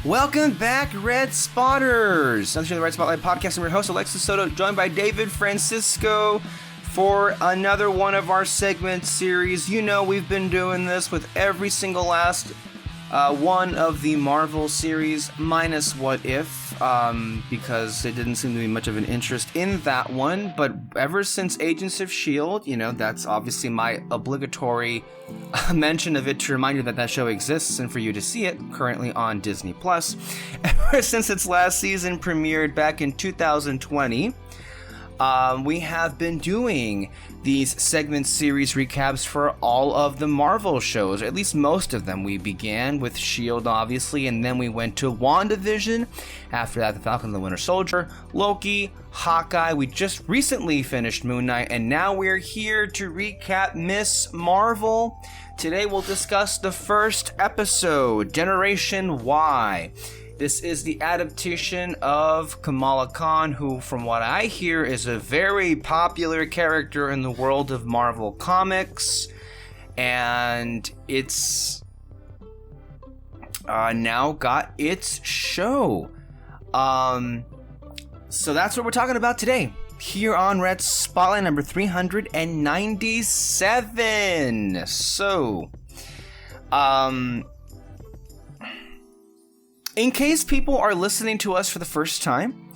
Welcome back, Red Spotters! I'm the Red Spotlight Podcast. I'm your host, Alexis Soto, joined by David Francisco for another one of our segment series. You know we've been doing this with every single last one of the Marvel series, minus What If, because it didn't seem to be much of an interest in that one. But ever since Agents of S.H.I.E.L.D., you know, that's obviously my obligatory mention of it to remind you that that show exists and for you to see it, currently on Disney+. Ever since its last season premiered back in 2020, we have been doing these segment series recaps for all of the Marvel shows, or at least most of them. We began with S.H.I.E.L.D., obviously, and then we went to WandaVision. After that, The Falcon and the Winter Soldier, Loki, Hawkeye. We just recently finished Moon Knight, and now we're here to recap Miss Marvel. Today we'll discuss the first episode, Generation Y. This is the adaptation of Kamala Khan, who, from what I hear, is a very popular character in the world of Marvel Comics. And it's now got its show. So that's what we're talking about today, here on Red Spotlight number 397. So, in case people are listening to us for the first time,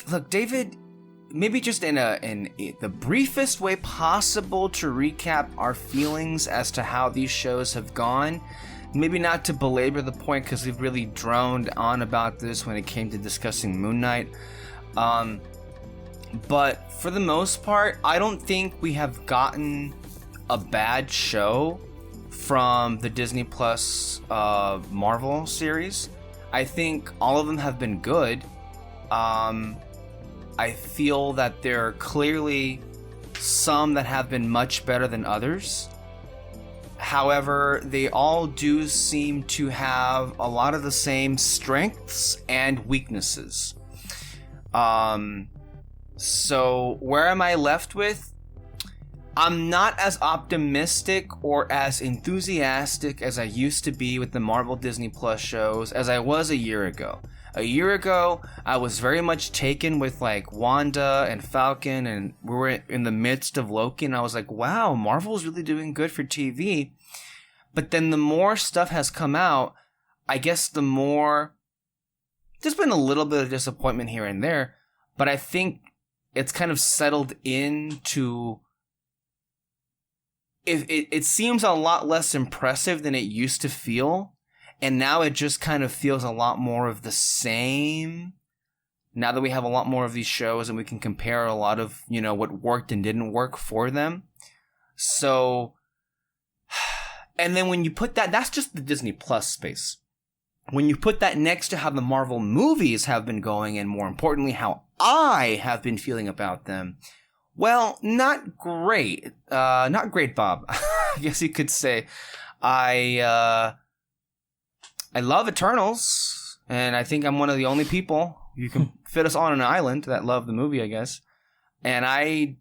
look, David, maybe just in the briefest way possible to recap our feelings as to how these shows have gone. Maybe not to belabor the point, because we've really droned on about this when it came to discussing Moon Knight. But for the most part, I don't think we have gotten a bad show from the Disney Plus Marvel series. I think all of them have been good. I feel that there are clearly some that have been much better than others. However, they all do seem to have a lot of the same strengths and weaknesses. So where am I left with? I'm not as optimistic or as enthusiastic as I used to be with the Marvel Disney Plus shows as I was a year ago. A year ago, I was very much taken with like Wanda and Falcon, and we were in the midst of Loki, and I was like, wow, Marvel's really doing good for TV. But then the more stuff has come out, I guess the more... There's been a little bit of disappointment here and there, but I think it's kind of settled into... It seems a lot less impressive than it used to feel. And now it just kind of feels a lot more of the same. Now that we have a lot more of these shows and we can compare a lot of, you know, what worked and didn't work for them. So, and then when you put that's just the Disney Plus space. When you put that next to how the Marvel movies have been going, and more importantly, how I have been feeling about them, well, not great. Not great, Bob. I guess you could say. I love Eternals, and I think I'm one of the only people you can fit us on an island that love the movie, I guess. And I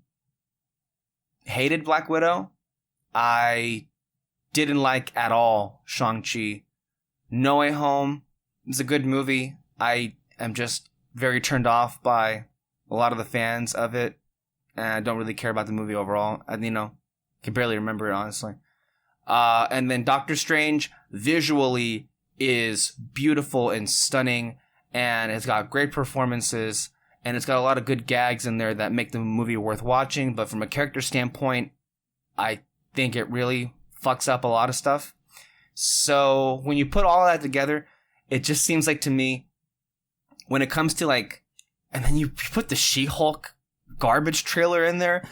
hated Black Widow. I didn't like at all Shang-Chi. No Way Home is a good movie. I am just very turned off by a lot of the fans of it, and I don't really care about the movie overall. I, can barely remember it, honestly. And then Doctor Strange, visually, is beautiful and stunning, and it's got great performances, and it's got a lot of good gags in there that make the movie worth watching. But from a character standpoint, I think it really fucks up a lot of stuff. So when you put all that together, it just seems like to me, when it comes to like, and then you put the She-Hulk garbage trailer in there,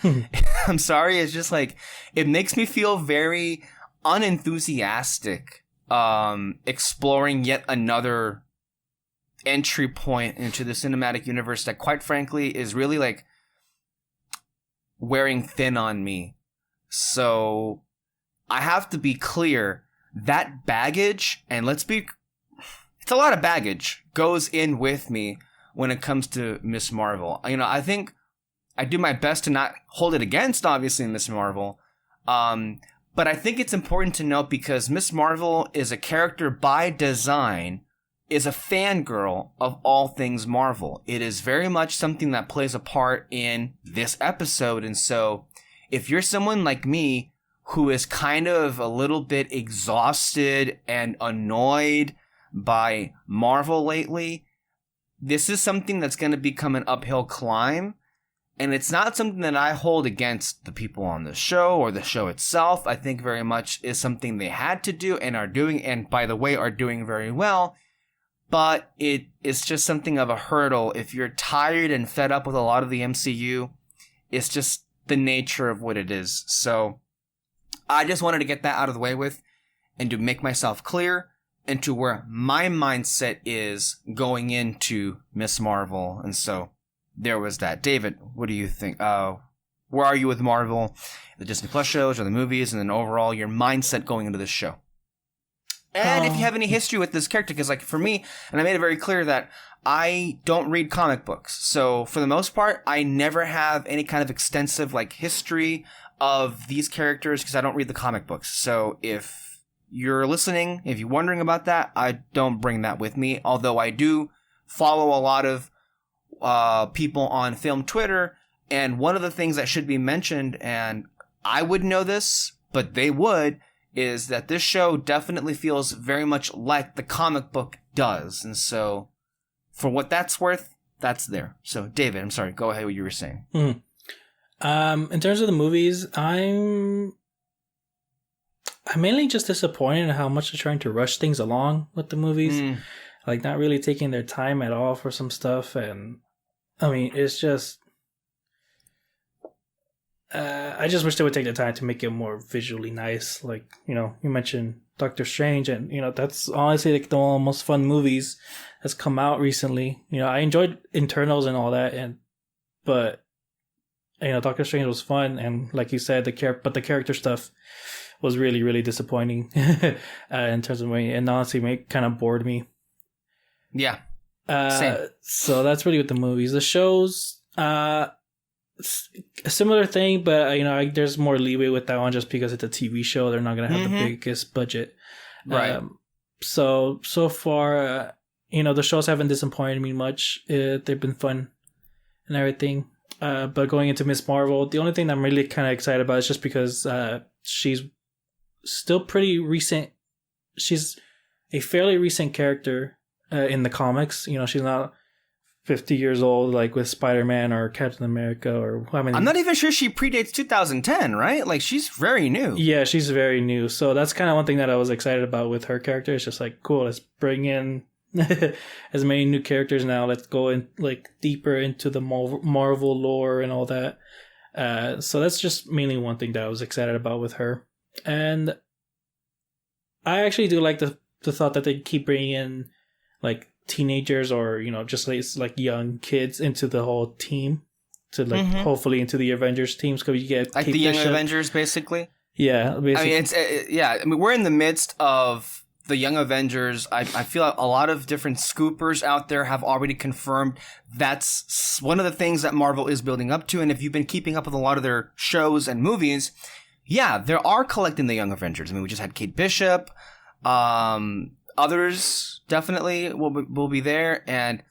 I'm sorry, it's just like, it makes me feel very unenthusiastic exploring yet another entry point into the cinematic universe that, quite frankly, is really like wearing thin on me. So I have to be clear, that baggage, and it's a lot of baggage, goes in with me when it comes to Miss Marvel. I think I do my best to not hold it against, obviously, Miss Marvel. But I think it's important to note because Miss Marvel is a character by design, is a fangirl of all things Marvel. It is very much something that plays a part in this episode. And so if you're someone like me who is kind of a little bit exhausted and annoyed by Marvel lately, this is something that's going to become an uphill climb. And it's not something that I hold against the people on the show or the show itself. I think very much is something they had to do and are doing, and by the way, are doing very well. But it's just something of a hurdle. If you're tired and fed up with a lot of the MCU, it's just the nature of what it is. So I just wanted to get that out of the way with and to make myself clear into where my mindset is going into Miss Marvel. And so there was that. David, what do you think? Where are you with Marvel, the Disney Plus shows or the movies, and then overall your mindset going into this show? And if you have any history with this character, because like for me, and I made it very clear that I don't read comic books. So for the most part, I never have any kind of extensive like history of these characters because I don't read the comic books. So if you're listening, if you're wondering about that, I don't bring that with me. Although I do follow a lot of people on film Twitter, and one of the things that should be mentioned, and I wouldn't know this, but they would, is that this show definitely feels very much like the comic book does. And so for what that's worth, that's there. So David, I'm sorry, go ahead with what you were saying. In terms of the movies, I'm mainly just disappointed in how much they're trying to rush things along with the movies. Like not really taking their time at all for some stuff. And I mean, it's just, I just wish they would take the time to make it more visually nice. Like, you know, you mentioned Doctor Strange, and, you know, that's honestly like the most fun movies that's come out recently. You know, I enjoyed Internals and all that, but, you know, Doctor Strange was fun. And like you said, the character stuff was really, really disappointing in terms of me, and honestly, it kind of bored me. Yeah. Same. So that's really with the movies. The shows, a similar thing, but you know, there's more leeway with that one just because it's a TV show. They're not gonna have the biggest budget, right? So far, you know, the shows haven't disappointed me much. They've been fun and everything. But going into Miss Marvel, the only thing that I'm really kind of excited about is just because she's still pretty recent. She's a fairly recent character in the comics. You know, she's not 50 years old like with Spider-Man or Captain America, or I mean, I'm not even sure she predates 2010, right? Like, she's very new. Yeah, she's very new. So that's kind of one thing that I was excited about with her character. It's just like, cool, let's bring in as many new characters now. Let's go in like deeper into the Marvel lore and all that. So that's just mainly one thing that I was excited about with her. And I actually do like the thought that they keep bringing in like teenagers, or, you know, just like young kids into the whole team, to like hopefully into the Avengers teams, because you get like Kate the Young Bishop. Avengers, basically. Yeah, basically. I mean, it's I mean, we're in the midst of the Young Avengers. I feel like a lot of different scoopers out there have already confirmed that's one of the things that Marvel is building up to. And if you've been keeping up with a lot of their shows and movies, yeah, they are collecting the Young Avengers. I mean, we just had Kate Bishop. Others definitely will be there, and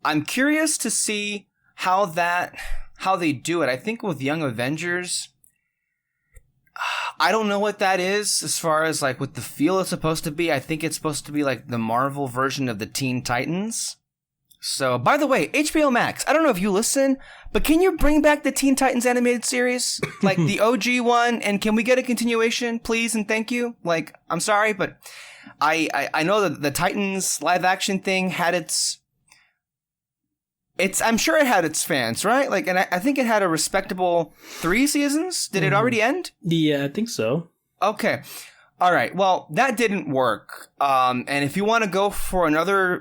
I'm curious to see how they do it. I think with Young Avengers, I don't know what that is as far as like what the feel is supposed to be. I think it's supposed to be like the Marvel version of the Teen Titans. So, by the way, HBO Max, I don't know if you listen, but can you bring back the Teen Titans animated series? Like the OG one, and can we get a continuation, please and thank you? Like, I'm sorry, but I know that the Titans live action thing had its I'm sure it had its fans, right? Like, and I think it had a respectable 3 seasons. Did it already end? Yeah, I think so. Okay. All right. Well, that didn't work. And if you want to go for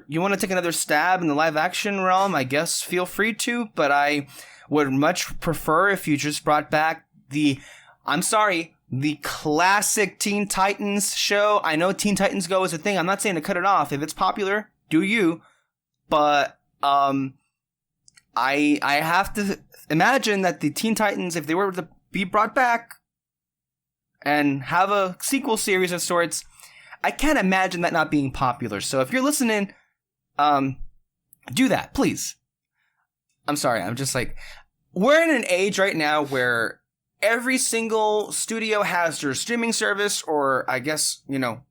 you want to take another stab in the live action realm, I guess feel free to, but I would much prefer if you just brought back the classic Teen Titans show. I know Teen Titans Go is a thing. I'm not saying to cut it off. If it's popular, do you. But I have to imagine that the Teen Titans, if they were to be brought back, and have a sequel series of sorts, I can't imagine that not being popular. So if you're listening, do that, please. I'm sorry, I'm just like, we're in an age right now where every single studio has their streaming service, or I guess, you know,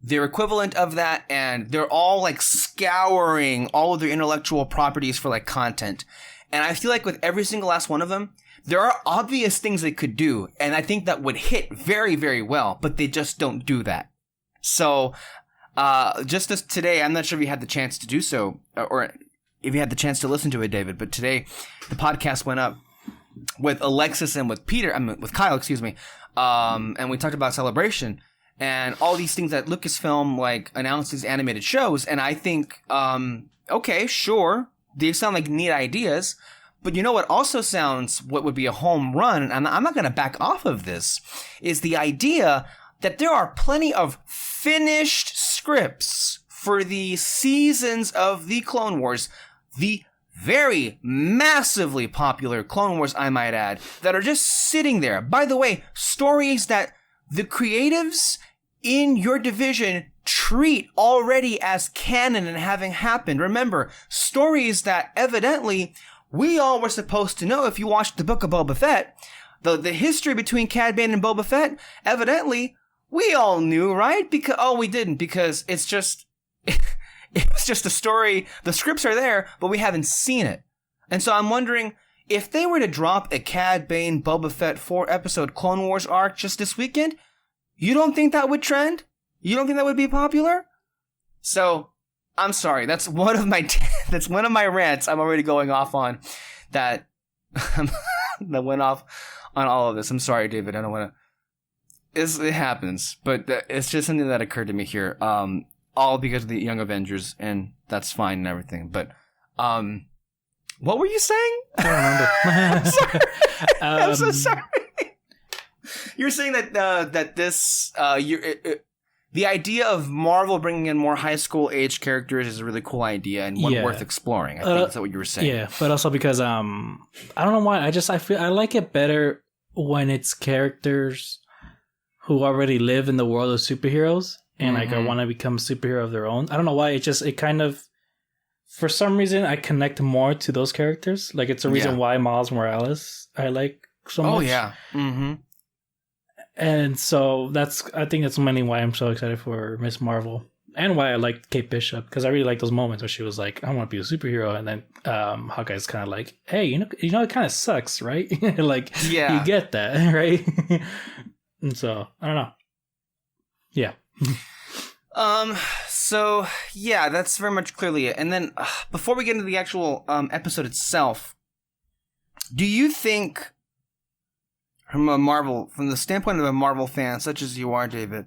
their equivalent of that, and they're all like scouring all of their intellectual properties for like content. And I feel like with every single last one of them, there are obvious things they could do, and I think that would hit very, very well, but they just don't do that. So, just as today, I'm not sure if you had the chance to do so, or if you had the chance to listen to it, David, but today the podcast went up with Alexis and with Kyle, excuse me, and we talked about Celebration and all these things that Lucasfilm like announced these animated shows, and I think, okay, sure, they sound like neat ideas, but you know what also sounds what would be a home run, and I'm not going to back off of this, is the idea that there are plenty of finished scripts for the seasons of the Clone Wars, the very massively popular Clone Wars, I might add, that are just sitting there. By the way, stories that the creatives in your division treat already as canon and having happened. Remember, stories that evidently we all were supposed to know if you watched the Book of Boba Fett. The history between Cad Bane and Boba Fett, evidently, we all knew, right? We didn't, because it's just, it's just a story. The scripts are there, but we haven't seen it. And so I'm wondering, if they were to drop a Cad Bane Boba Fett 4-episode Clone Wars arc just this weekend, you don't think that would trend? You don't think that would be popular? So, I'm sorry. That's one of my rants I'm already going off on that went off on all of this. I'm sorry, David. I don't want to. It happens, but it's just something that occurred to me here. All because of the Young Avengers, and that's fine and everything. But, what were you saying? I don't remember. I'm sorry. I'm so sorry. You're saying that this the idea of Marvel bringing in more high school age characters is a really cool idea and one worth exploring. I think that's what you were saying. Yeah, but also because I don't know why. I feel I like it better when it's characters who already live in the world of superheroes and like I want to become a superhero of their own. I don't know why. It kind of, for some reason, I connect more to those characters. Like it's a reason why Miles Morales I like so much. Oh yeah. Mm-hmm. And so I think that's mainly why I'm so excited for Miss Marvel, and why I like Kate Bishop, because I really like those moments where she was like, "I want to be a superhero," and then Hawkeye's kind of like, "Hey, you know, it kind of sucks, right?" Like, you get that, right? And so I don't know. Yeah. So yeah, that's very much clearly it. And then before we get into the actual episode itself, do you think, from the standpoint of a Marvel fan, such as you are, David,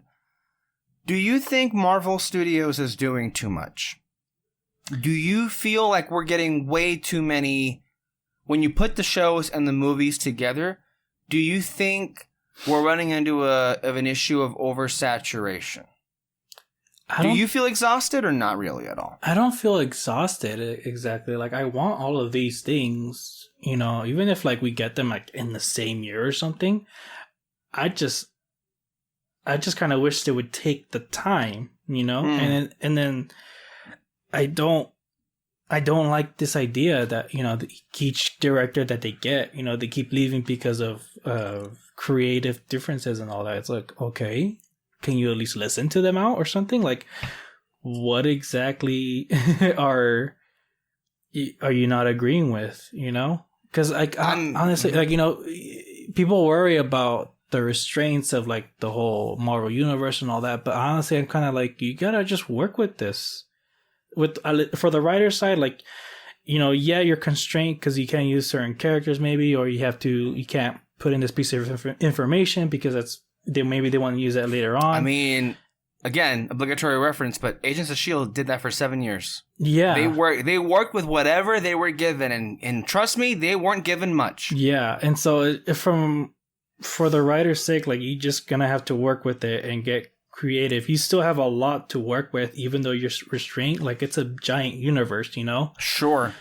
do you think Marvel Studios is doing too much? Do you feel like we're getting way too many, when you put the shows and the movies together, do you think we're running into an issue of oversaturation? Do you feel exhausted or not really at all? I don't feel exhausted exactly. Like, I want all of these things, you know, even if like we get them like in the same year or something. I just kind of wish they would take the time, you know, and then I don't like this idea that, you know, each director that they get, you know, they keep leaving because of creative differences and all that. It's like, okay, can you at least listen to them out or something? Like, what exactly are you not agreeing with, you know? Because like, honestly, like, you know, people worry about the restraints of like the whole Marvel universe and all that, but honestly, I'm kind of like, you gotta just work with this. For the writer side, like, you know, yeah, you're constrained because you can't use certain characters maybe, or you can't put in this piece of information because maybe they want to use that later on. I mean, again, obligatory reference, but Agents of S.H.I.E.L.D. did that for 7 years. Yeah. They worked with whatever they were given, and trust me, they weren't given much. Yeah, and so for the writer's sake, like, you're just gonna have to work with it and get creative. You still have a lot to work with, even though you're restrained. Like, it's a giant universe, you know? Sure.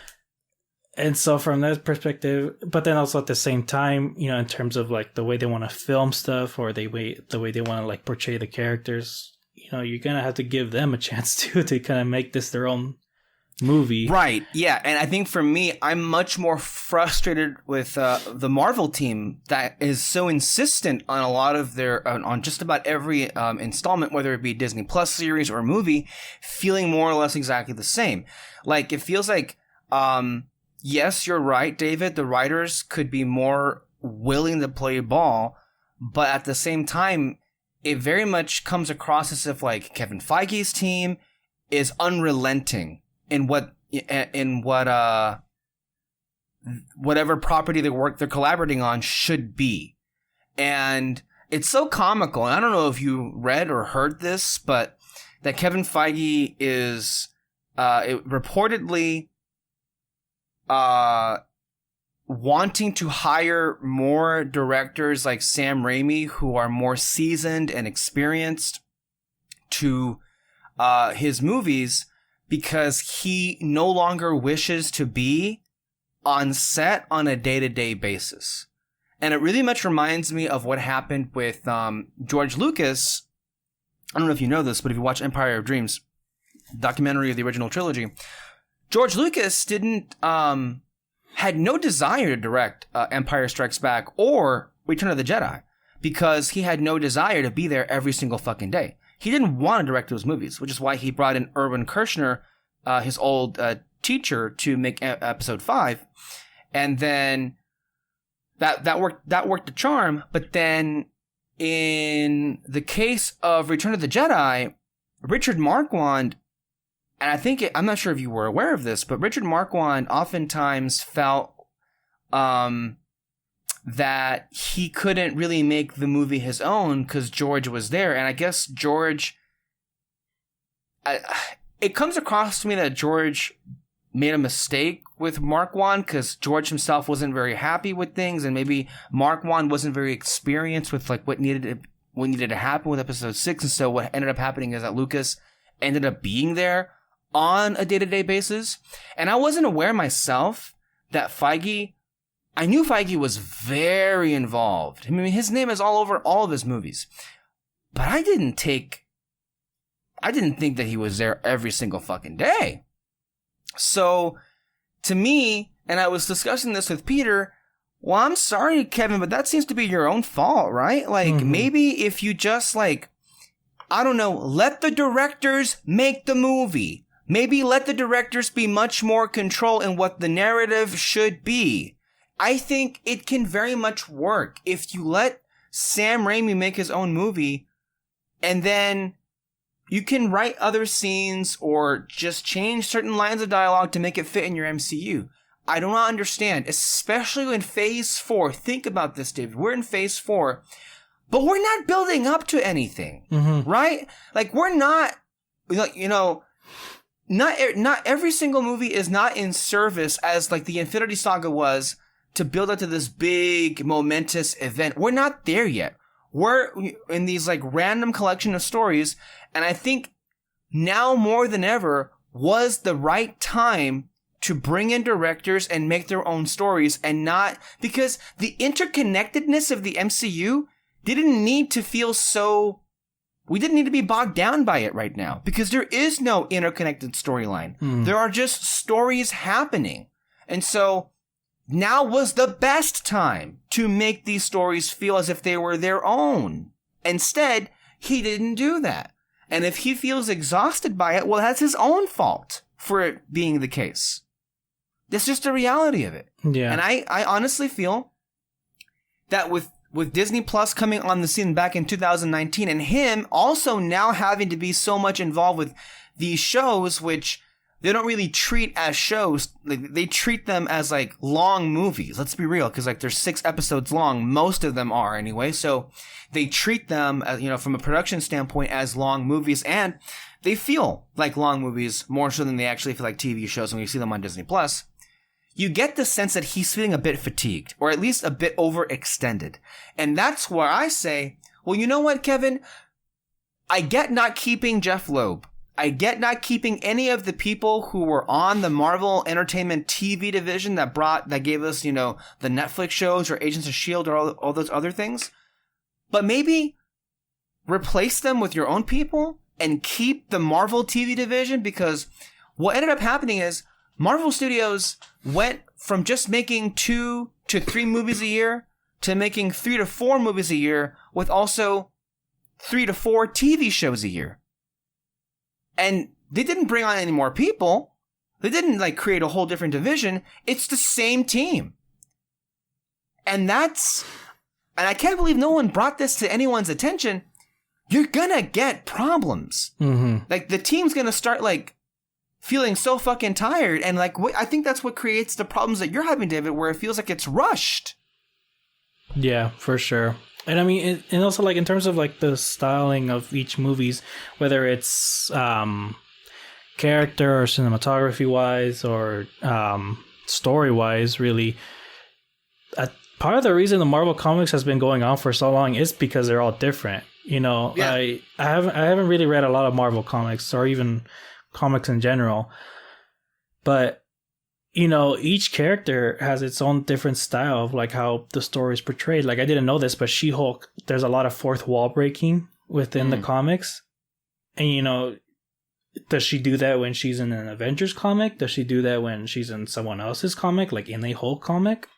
And so from that perspective, but then also at the same time, you know, in terms of like the way they want to film stuff or the way they want to like portray the characters, you know, you're going to have to give them a chance to kind of make this their own movie. Right. Yeah. And I think for me, I'm much more frustrated with the Marvel team that is so insistent on a lot of their, on just about every installment, whether it be Disney Plus series or movie, feeling more or less exactly the same. Like, it feels like, yes, you're right, David. The writers could be more willing to play ball, but at the same time, it very much comes across as if like Kevin Feige's team is unrelenting in whatever property they're collaborating on should be. And it's so comical. And I don't know if you read or heard this, but that Kevin Feige is reportedly wanting to hire more directors like Sam Raimi, who are more seasoned and experienced, to his movies, because he no longer wishes to be on set on a day-to-day basis. And it really much reminds me of what happened with George Lucas. I don't know if you know this, but if you watch Empire of Dreams, documentary of the original trilogy, George Lucas had no desire to direct Empire Strikes Back or Return of the Jedi, because he had no desire to be there every single fucking day. He didn't want to direct those movies, which is why he brought in Irwin Kershner, his old teacher, to make Episode 5, and then that worked the charm. But then in the case of Return of the Jedi, Richard Marquand. And I think, I'm not sure if you were aware of this, but Richard Marquand oftentimes felt that he couldn't really make the movie his own because George was there. And I guess George, it comes across to me that George made a mistake with Marquand because George himself wasn't very happy with things, and maybe Marquand wasn't very experienced with like what needed to happen with Episode 6. And so what ended up happening is that Lucas ended up being there on a day-to-day basis. And I wasn't aware myself that Feige, I knew Feige was very involved. I mean, his name is all over all of his movies. But I didn't think that he was there every single fucking day. So, to me, and I was discussing this with Peter, well, I'm sorry, Kevin, but that seems to be your own fault, right? Like, maybe if you just, like, I don't know, let the directors make the movie. Maybe let the directors be much more control in what the narrative should be. I think it can very much work if you let Sam Raimi make his own movie, and then you can write other scenes or just change certain lines of dialogue to make it fit in your MCU. I do not understand, especially in Phase 4. Think about this, David. We're in Phase 4, but we're not building up to anything, right? Like, we're not, you know, not every single movie is not in service as like the Infinity Saga was to build up to this big momentous event. We're not there yet. We're in these like random collection of stories. And I think now more than ever was the right time to bring in directors and make their own stories, and not because the interconnectedness of the MCU didn't need to feel so. We didn't need to be bogged down by it right now, because there is no interconnected storyline. There are just stories happening. And so now was the best time to make these stories feel as if they were their own. Instead, he didn't do that. And if he feels exhausted by it, well, that's his own fault for it being the case. That's just the reality of it. Yeah. And I honestly feel that with Disney Plus coming on the scene back in 2019, and him also now having to be so much involved with these shows, which they don't really treat as shows. Like, they treat them as like long movies. Let's be real, because like they're 6 episodes long. Most of them are anyway. So they treat them, as, you know, from a production standpoint, as long movies, and they feel like long movies more so than they actually feel like TV shows when you see them on Disney Plus. You get the sense that he's feeling a bit fatigued, or at least a bit overextended. And that's where I say, well, you know what, Kevin? I get not keeping Jeff Loeb. I get not keeping any of the people who were on the Marvel Entertainment TV division that gave us, you know, the Netflix shows or Agents of S.H.I.E.L.D. or all those other things. But maybe replace them with your own people and keep the Marvel TV division, because what ended up happening is Marvel Studios went from just making 2 to 3 movies a year to making 3 to 4 movies a year with also 3 to 4 TV shows a year. And they didn't bring on any more people. They didn't like create a whole different division. It's the same team. And I can't believe no one brought this to anyone's attention. You're gonna get problems. Mm-hmm. Like the team's gonna start like feeling so fucking tired. And like, I think that's what creates the problems that you're having, David, where it feels like it's rushed. Yeah, for sure. And I mean, and also like in terms of like the styling of each movies, whether it's character or cinematography wise or story wise, really, part of the reason the Marvel comics has been going on for so long is because they're all different. You know, yeah. I haven't really read a lot of Marvel comics or even comics in general, but you know, each character has its own different style of like how the story is portrayed. Like I didn't know this, but She-Hulk, there's a lot of fourth wall breaking within the comics. And you know, does she do that when she's in an Avengers comic? Does she do that when she's in someone else's comic, like in a Hulk comic?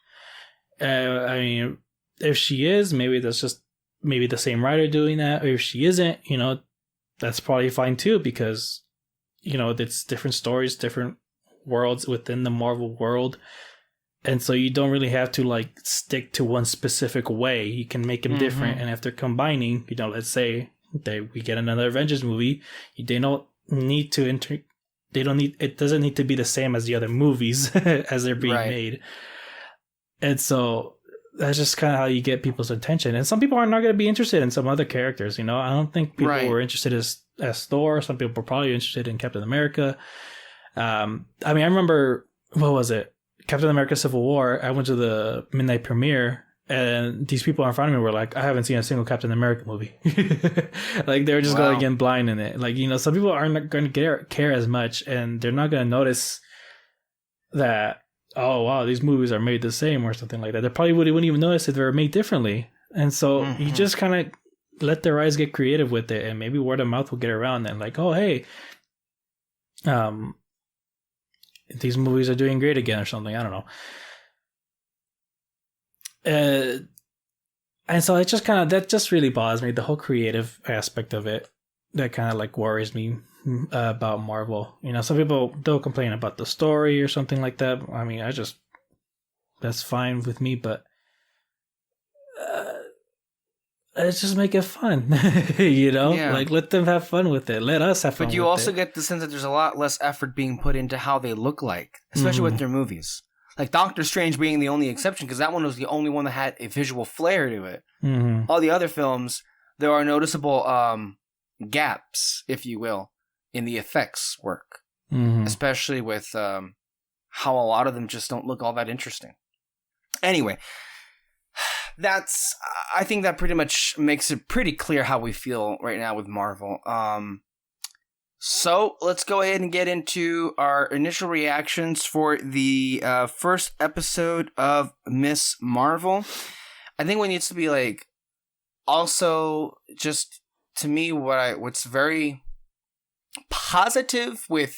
I mean, if she is, maybe that's just maybe the same writer doing that. Or if she isn't, you know, that's probably fine too, because, you know, it's different stories, different worlds within the Marvel world, and so you don't really have to like stick to one specific way. You can make them different, and if they're combining, you know, let's say we get another Avengers movie, they don't need to it doesn't need to be the same as the other movies as they're being made. And so that's just kind of how you get people's attention. And some people are not going to be interested in some other characters. You know, I don't think people were interested as Thor. Some people were probably interested in Captain America. I mean, I remember, what was it? Captain America Civil War. I went to the midnight premiere, and these people in front of me were like, I haven't seen a single Captain America movie. Like, they were just going in blind in it. Like, you know, some people aren't going to care as much, and they're not going to notice that, oh, wow, these movies are made the same or something like that. They probably wouldn't even notice if they were made differently. And so you just kind of let their eyes get creative with it, and maybe word of mouth will get around and like, oh, hey, these movies are doing great again or something. I don't know. And so it just kind of, that just really bothers me, the whole creative aspect of it. That kind of like worries me about Marvel. You know, some people, they'll complain about the story or something like that. I mean, that's fine with me, but let's just make it fun. You know, like let them have fun with it. Let us have fun. But you also get the sense that there's a lot less effort being put into how they look like, especially with their movies. Like Doctor Strange being the only exception, because that one was the only one that had a visual flair to it. All the other films, there are noticeable gaps, if you will, in the effects work, especially with how a lot of them just don't look all that interesting. Anyway, I think that pretty much makes it pretty clear how we feel right now with Marvel. So let's go ahead and get into our initial reactions for the first episode of Miss Marvel. I think what needs to be like, also just to me, what's very positive with,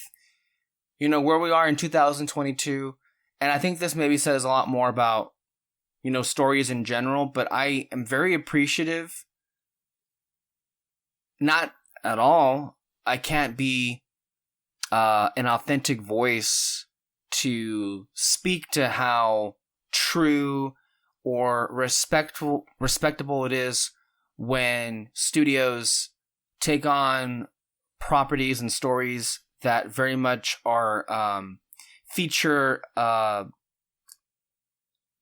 you know, where we are in 2022, and I think this maybe says a lot more about, you know, stories in general, but I am very appreciative. Not at all. I can't be an authentic voice to speak to how true or respectable it is when studios take on properties and stories that very much are feature,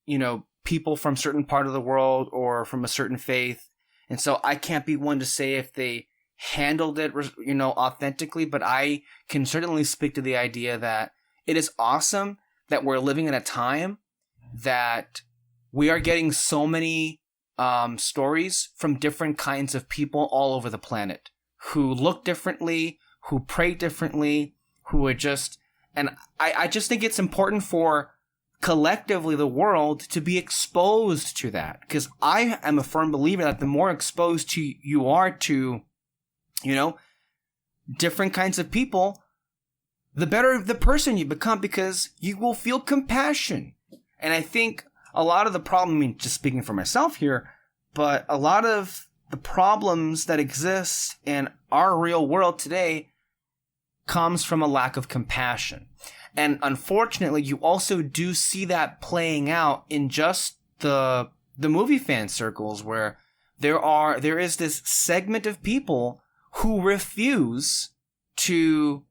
you know, people from a certain part of the world or from a certain faith. And so I can't be one to say if they handled it, you know, authentically, but I can certainly speak to the idea that it is awesome that we're living in a time that we are getting so many stories from different kinds of people all over the planet who look differently, who pray differently, who are just, and I just think it's important for collectively the world to be exposed to that, because I am a firm believer that the more exposed you are to, different kinds of people, the better the person you become, because you will feel compassion. And I think a lot of the problem, I mean, just speaking for myself here, but a lot of the problems that exist in our real world today comes from a lack of compassion. And unfortunately, you also do see that playing out in just the movie fan circles, where there is this segment of people who refuse to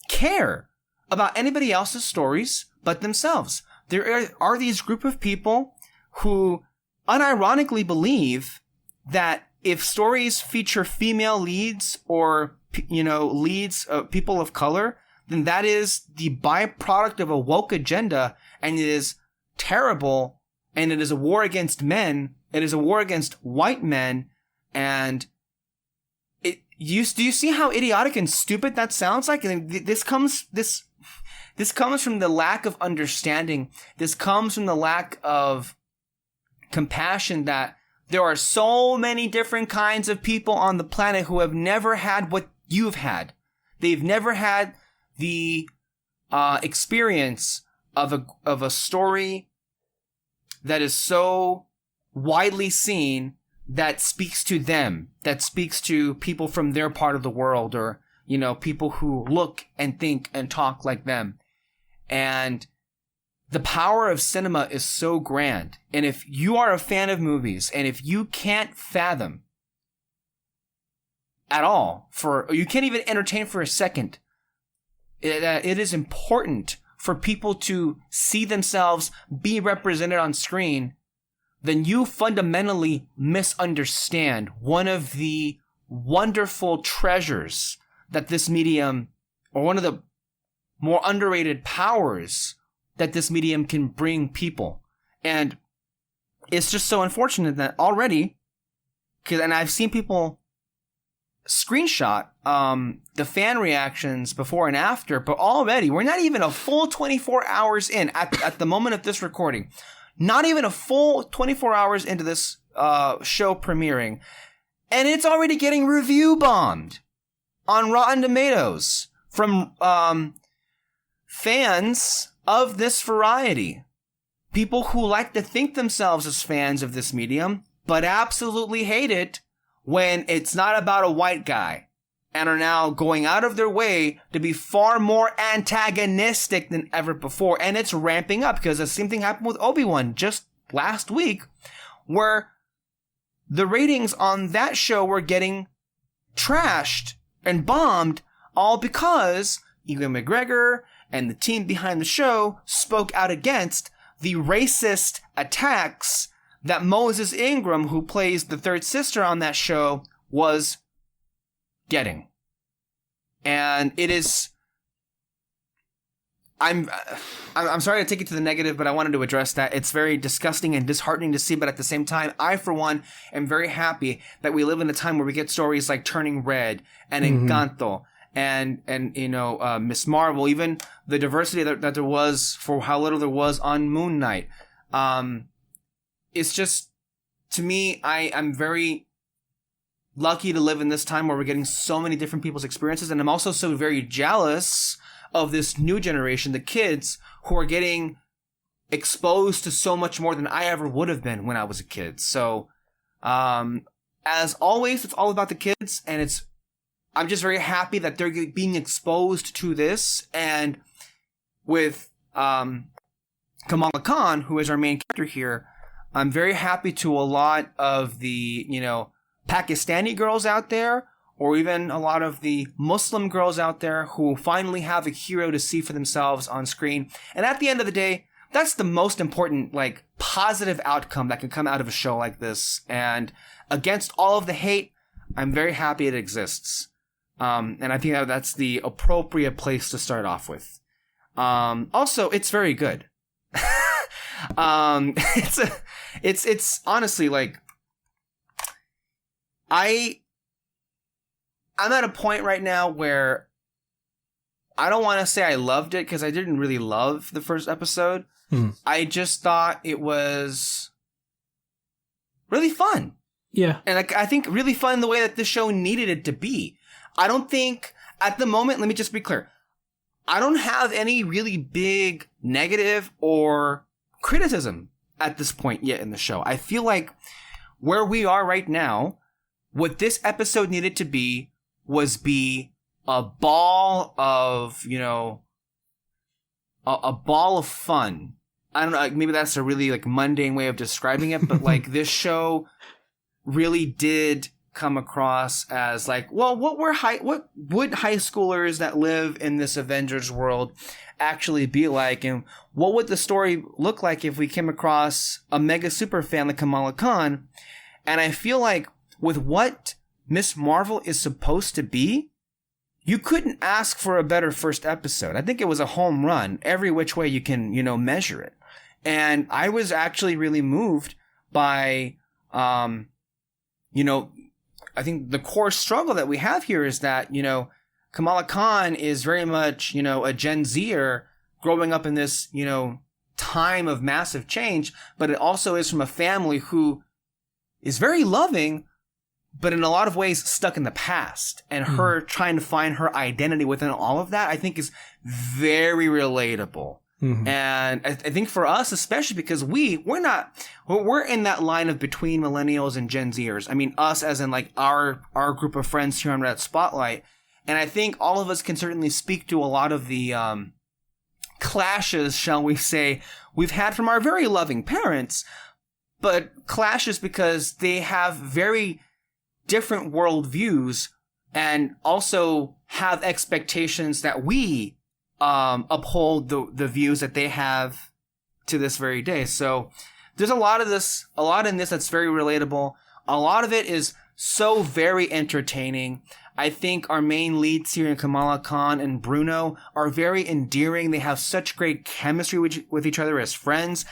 care about anybody else's stories but themselves. There are these group of people who unironically believe that if stories feature female leads or, leads, people of color, then that is the byproduct of a woke agenda, and it is terrible, and it is a war against men. It is a war against white men, and do you see how idiotic and stupid that sounds like? And this comes from the lack of understanding. This comes from the lack of compassion, that there are so many different kinds of people on the planet who have never had what you've had. They've never had the experience of a story that is so widely seen, that speaks to them, that speaks to people from their part of the world, or people who look and think and talk like them. And the power of cinema is so grand. And if you are a fan of movies, and if you can't fathom at all, or you can't even entertain for a second, it is important for people to see themselves be represented on screen, then you fundamentally misunderstand one of the wonderful treasures that this medium, or one of the more underrated powers that this medium can bring people. And it's just so unfortunate that already, and I've seen people screenshot the fan reactions before and after, but already we're not even a full 24 hours in at the moment of this recording. Not even a full 24 hours into this show premiering, and it's already getting review bombed on Rotten Tomatoes from fans of this variety. People who like to think themselves as fans of this medium, but absolutely hate it when it's not about a white guy, and are now going out of their way to be far more antagonistic than ever before. And it's ramping up, because the same thing happened with Obi-Wan just last week, where the ratings on that show were getting trashed and bombed, all because Ewan McGregor and the team behind the show spoke out against the racist attacks that Moses Ingram, who plays the third sister on that show, was getting. And it is, I'm sorry to take it to the negative, but I wanted to address that. It's very disgusting and disheartening to see, but at the same time, I, for one, am very happy that we live in a time where we get stories like Turning Red and Encanto and Miss Marvel, even the diversity that there was, for how little there was on Moon Knight. It's just, to me, I'm very lucky to live in this time where we're getting so many different people's experiences, and I'm also so very jealous of this new generation, the kids, who are getting exposed to so much more than I ever would have been when I was a kid. So, as always, it's all about the kids, and I'm just very happy that they're being exposed to this. And with Kamala Khan, who is our main character here, I'm very happy to a lot of the, Pakistani girls out there, or even a lot of the Muslim girls out there who finally have a hero to see for themselves on screen. And at the end of the day, that's the most important, positive outcome that can come out of a show like this. And against all of the hate, I'm very happy it exists. And I think that's the appropriate place to start off with. Also, it's very good. It's honestly, I'm at a point right now where I don't want to say I loved it because I didn't really love the first episode. I just thought it was really fun. Yeah. And I think really fun the way that the show needed it to be. I don't think, at the moment, let me just be clear, I don't have any really big negative or criticism at this point yet in the show. I feel like where we are right now, what this episode needed to be was a ball of, a ball of fun. I don't know, maybe that's a really like mundane way of describing it, but like this show really did come across as like, well, what would high schoolers that live in this Avengers world actually be like, and what would the story look like if we came across a mega super fan like Kamala Khan? And I feel like with what Miss Marvel is supposed to be, you couldn't ask for a better first episode. I think it was a home run every which way you can, measure it. And I was actually really moved by, I think the core struggle that we have here is that, Kamala Khan is very much, a Gen Zer growing up in this, time of massive change, but it also is from a family who is very loving, but in a lot of ways stuck in the past. And her trying to find her identity within all of that, I think is very relatable. And I think for us, especially because we're in that line of between millennials and Gen Zers. I mean, us as in like our group of friends here on Red Spotlight. And I think all of us can certainly speak to a lot of the clashes, shall we say, we've had from our very loving parents, but clashes because they have very different worldviews and also have expectations that we uphold the views that they have to this very day. So there's a lot in this that's very relatable. A lot of it is so very entertaining. I think our main leads here in Kamala Khan and Bruno are very endearing. They have such great chemistry with each other as friends.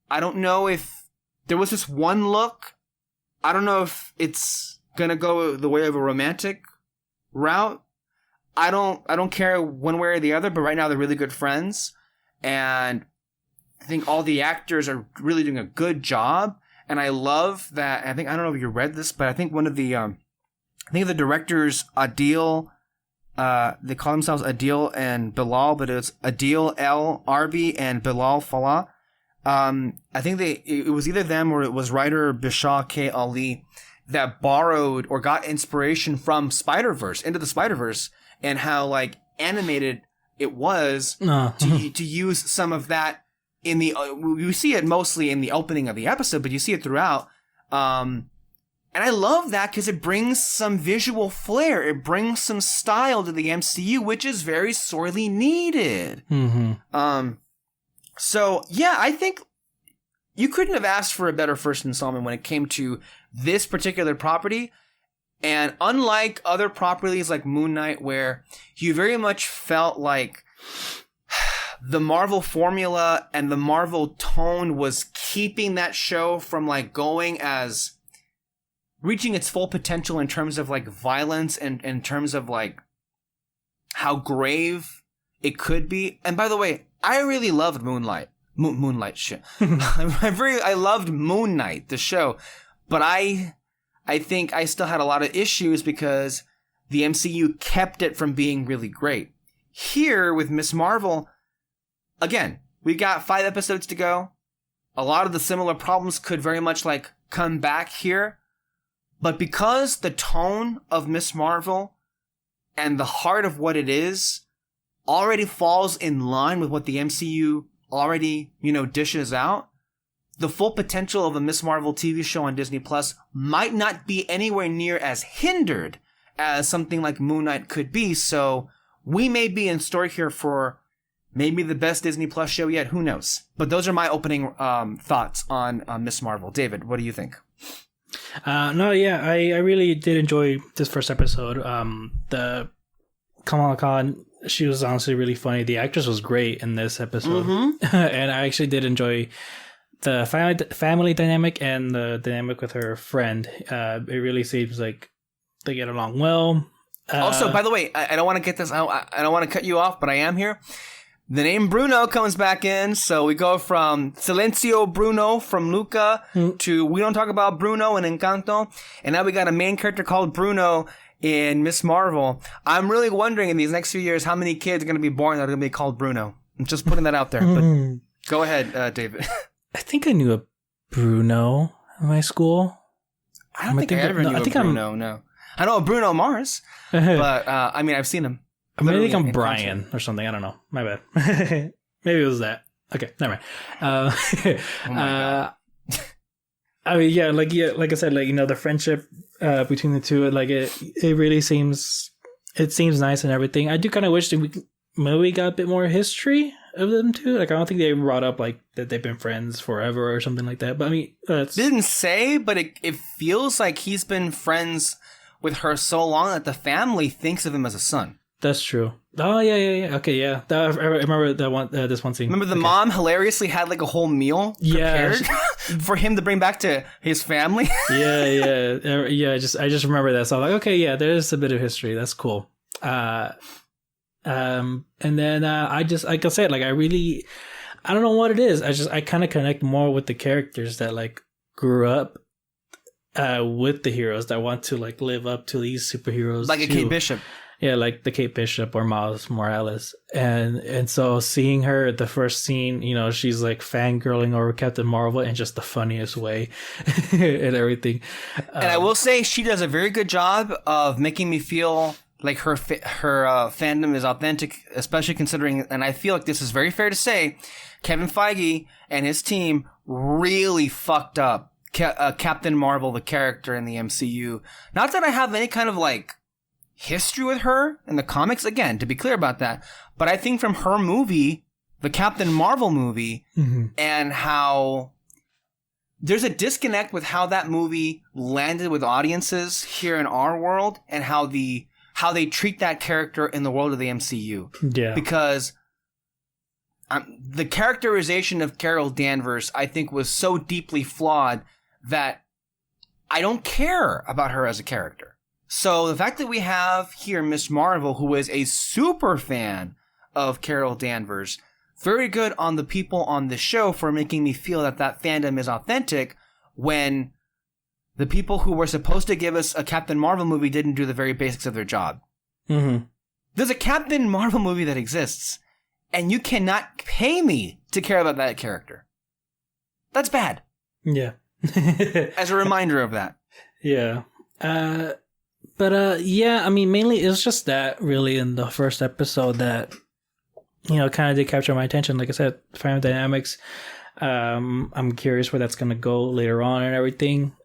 I don't know if there was this one look. I don't know if it's gonna go the way of a romantic route. I don't care one way or the other, but right now they're really good friends. And I think all the actors are really doing a good job. And I love that. I don't know if you read this, but I think one of the, the directors, Adil, they call themselves Adil and Bilal, but it's Adil El Arbi and Bilal Falah. I think it was either them or it was writer Bishal K. Ali that borrowed or got inspiration from Spider-Verse, Into the Spider-Verse, and how like animated it was to use some of that in the you see it mostly in the opening of the episode, but you see it throughout. And I love that because it brings some visual flair, it brings some style to the MCU, which is very sorely needed. So yeah, I think you couldn't have asked for a better first installment when it came to this particular property. And unlike other properties like Moon Knight, where you very much felt like the Marvel formula and the Marvel tone was keeping that show from like going as reaching its full potential in terms of like violence and in terms of like how grave it could be. And by the way, I really loved Moonlight shit. I loved Moon Knight, the show, but I think I still had a lot of issues because the MCU kept it from being really great. Here with Miss Marvel, again, we got 5 episodes to go. A lot of the similar problems could very much like come back here. But because the tone of Miss Marvel and the heart of what it is already falls in line with what the MCU already, dishes out, the full potential of a Miss Marvel TV show on Disney Plus might not be anywhere near as hindered as something like Moon Knight could be. So we may be in store here for maybe the best Disney Plus show yet. Who knows? But those are my opening thoughts on Miss Marvel. David, what do you think? I really did enjoy this first episode. The Kamala Khan, she was honestly really funny. The actress was great in this episode. And I actually did enjoy the family dynamic and the dynamic with her friend. It really seems like they get along well. Also, by the way, I don't want to get this. I don't want to cut you off, but I am here. The name Bruno comes back in, so we go from Silencio Bruno from Luca to We Don't Talk About Bruno in Encanto, and now we got a main character called Bruno in Miss Marvel. I'm really wondering in these next few years how many kids are going to be born that are going to be called Bruno. I'm just putting that out there. But go ahead, David. I think I knew a Bruno in my school. I don't think I ever knew a Bruno, no. I know a Bruno Mars, but I mean, I've seen him. I think I'm Brian or something. I don't know. My bad. Maybe it was that. Okay, never mind. Oh my God. I mean, like I said, like, you know, the friendship between the two, like it really seems nice and everything. I do kind of wish that we maybe got a bit more history of them too. Like, I don't think they brought up like that they've been friends forever or something like that. But I mean, didn't say, but it feels like he's been friends with her so long that the family thinks of him as a son. That's true. Oh, yeah. Okay, yeah. I remember that one. This one scene. Remember the mom hilariously had like a whole meal prepared for him to bring back to his family. Yeah. I just remember that. So I'm like, okay, yeah, there is a bit of history. That's cool. And then I just, like I said, like I don't know what it is. I kind of connect more with the characters that like grew up with the heroes that want to like live up to these superheroes, like a Kate Bishop. Yeah, like the Kate Bishop or Miles Morales. And so seeing her at the first scene, you know, she's like fangirling over Captain Marvel in just the funniest way and everything. And I will say she does a very good job of making me feel like her fandom is authentic, especially considering, and I feel like this is very fair to say, Kevin Feige and his team really fucked up Captain Marvel, the character in the MCU. Not that I have any kind of like history with her in the comics, again, to be clear about that, but I think from her movie, the Captain Marvel movie, and how there's a disconnect with how that movie landed with audiences here in our world and how they treat that character in the world of the MCU. Yeah. Because the characterization of Carol Danvers, I think, was so deeply flawed that I don't care about her as a character. So the fact that we have here Miss Marvel, who is a super fan of Carol Danvers, very good on the people on the show for making me feel that fandom is authentic when the people who were supposed to give us a Captain Marvel movie didn't do the very basics of their job. Mm-hmm. There's a Captain Marvel movie that exists, and you cannot pay me to care about that character. That's bad. Yeah. As a reminder of that. Yeah. But yeah, I mean, mainly it was just that really in the first episode that, you know, kind of did capture my attention. Like I said, family dynamics. I'm curious where that's going to go later on and everything.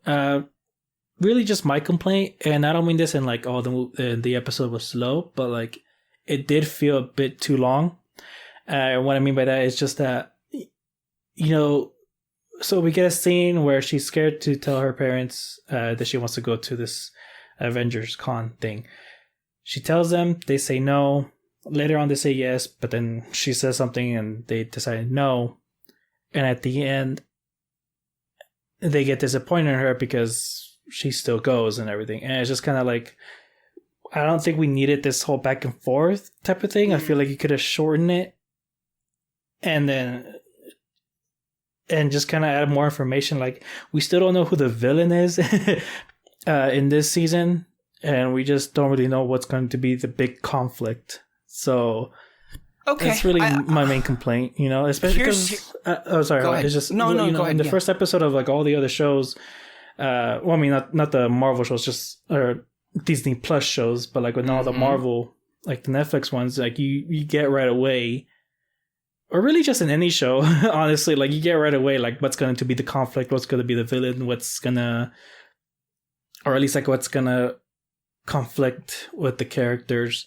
Really just my complaint, and I don't mean this in like, oh, the episode was slow, but like it did feel a bit too long. What I mean by that is just that, you know, so we get a scene where she's scared to tell her parents that she wants to go to this Avengercon thing. She tells them, they say no. Later on they say yes, but then she says something and they decide no. And at the end, they get disappointed in her because she still goes and everything. And it's just kind of like, I don't think we needed this whole back and forth type of thing. I feel like you could have shortened it and just kind of add more information. Like, we still don't know who the villain is in this season, and we just don't really know what's going to be the big conflict. So that's really my main complaint, you know, especially because it's just go ahead, in the first episode of like all the other shows, well, I mean, not the Marvel shows, just or Disney Plus shows, but like with all the Marvel, like the Netflix ones, like you get right away, or really just in any show, honestly, like you get right away like what's going to be the conflict, what's going to be the villain, or at least like what's gonna conflict with the characters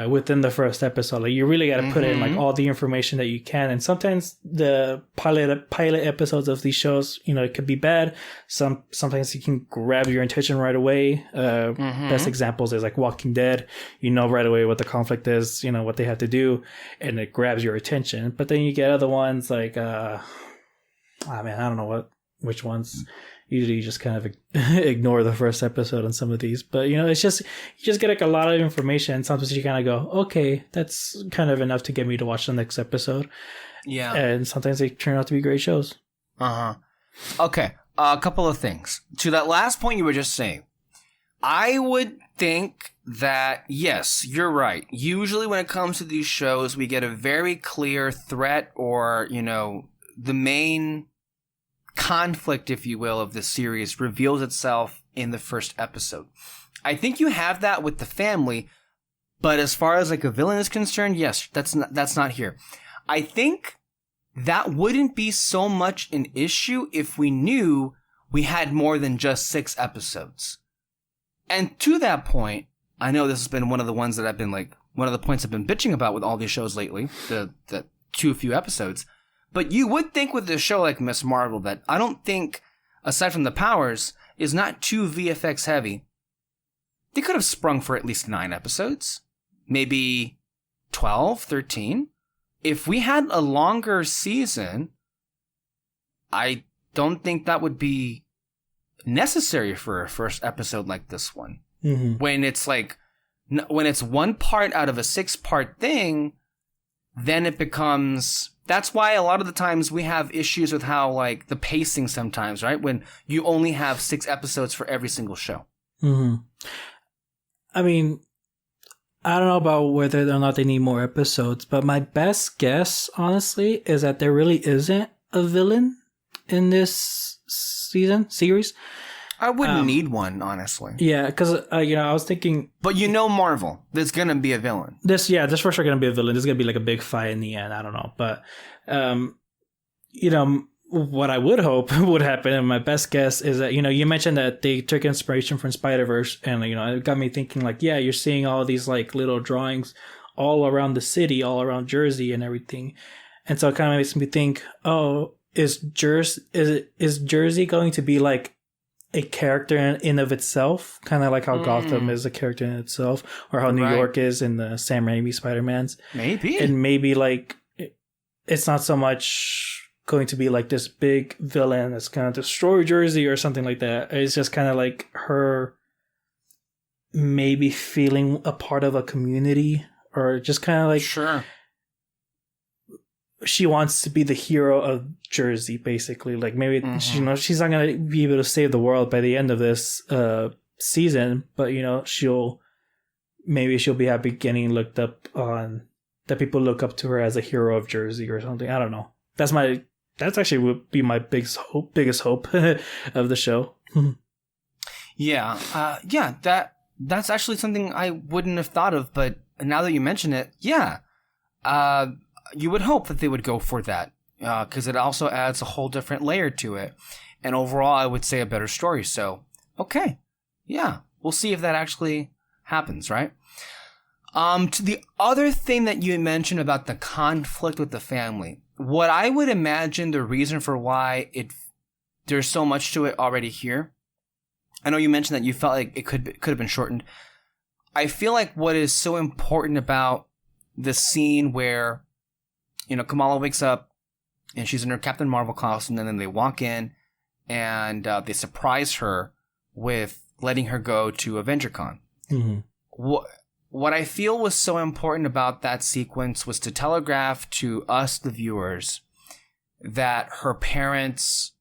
within the first episode. Like, you really got to put in like all the information that you can. And sometimes the pilot episodes of these shows, you know, it could be bad. Sometimes you can grab your attention right away. Best examples is like Walking Dead. You know right away what the conflict is, you know what they have to do, and it grabs your attention. But then you get other ones like I don't know what which ones. Usually you just kind of ignore the first episode on some of these. But, it's just, you just get like a lot of information. And sometimes you kind of go, okay, that's kind of enough to get me to watch the next episode. Yeah. And sometimes they turn out to be great shows. Uh-huh. Okay. A couple of things. To that last point you were just saying, I would think that, yes, you're right. Usually when it comes to these shows, we get a very clear threat or, the main conflict, if you will, of the series reveals itself in the first episode. I think you have that with the family, but as far as like a villain is concerned, yes, that's not here. I think that wouldn't be so much an issue if we knew we had more than just 6 episodes. And to that point, I know this has been one of the ones that I've been like, one of the points I've been bitching about with all these shows lately, the too few episodes. But you would think with a show like Miss Marvel that I don't think, aside from the powers, is not too VFX heavy. They could have sprung for at least 9 episodes. Maybe 12, 13. If we had a longer season, I don't think that would be necessary for a first episode like this one. Mm-hmm. When it's like, when it's one part out of a 6-part thing, then it becomes, that's why a lot of the times we have issues with how like the pacing sometimes, right? When you only have 6 episodes for every single show. Mm-hmm. I mean, I don't know about whether or not they need more episodes, but my best guess, honestly, is that there really isn't a villain in this series. I wouldn't need one, honestly. Yeah, because I was thinking, but Marvel, there's gonna be a villain. There's for sure gonna be a villain. There's gonna be like a big fight in the end. I don't know, but what I would hope would happen, and my best guess is that you mentioned that they took inspiration from Spider-Verse, and it got me thinking like, yeah, you're seeing all these like little drawings all around the city, all around Jersey, and everything, and so it kind of makes me think, oh, is Jersey going to be like a character in of itself, kind of like how Gotham is a character in itself, or how New York is in the Sam Raimi Spider-Mans? Maybe. And maybe like it's not so much going to be like this big villain that's going to destroy Jersey or something like that. It's just kind of like her maybe feeling a part of a community, or just kind of like, sure, she wants to be the hero of Jersey, basically. Like maybe she's not going to be able to save the world by the end of this season, but she'll be happy getting looked up on, that people look up to her as a hero of Jersey or something. I don't know. That's actually would be my biggest hope of the show. Yeah. That's actually something I wouldn't have thought of, but now that you mention it, yeah. You would hope that they would go for that, because it also adds a whole different layer to it. And overall, I would say a better story. So, okay. Yeah. We'll see if that actually happens, right? To the other thing that you mentioned about the conflict with the family, what I would imagine the reason for why there's so much to it already here. I know you mentioned that you felt like it could have been shortened. I feel like what is so important about the scene where, Kamala wakes up and she's in her Captain Marvel costume, and then they walk in and they surprise her with letting her go to Avengercon. Mm-hmm. What I feel was so important about that sequence was to telegraph to us, the viewers, that her parents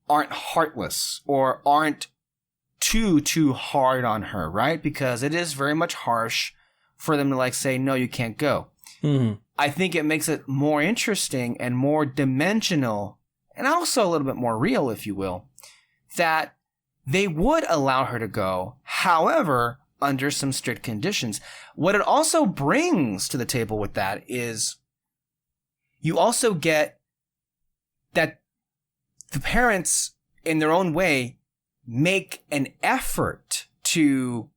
aren't heartless or aren't too hard on her, right? Because it is very much harsh for them to say, no, you can't go. Mm-hmm. I think it makes it more interesting and more dimensional, and also a little bit more real, if you will, that they would allow her to go. However, under some strict conditions. What it also brings to the table with that is you also get that the parents, in their own way, make an effort to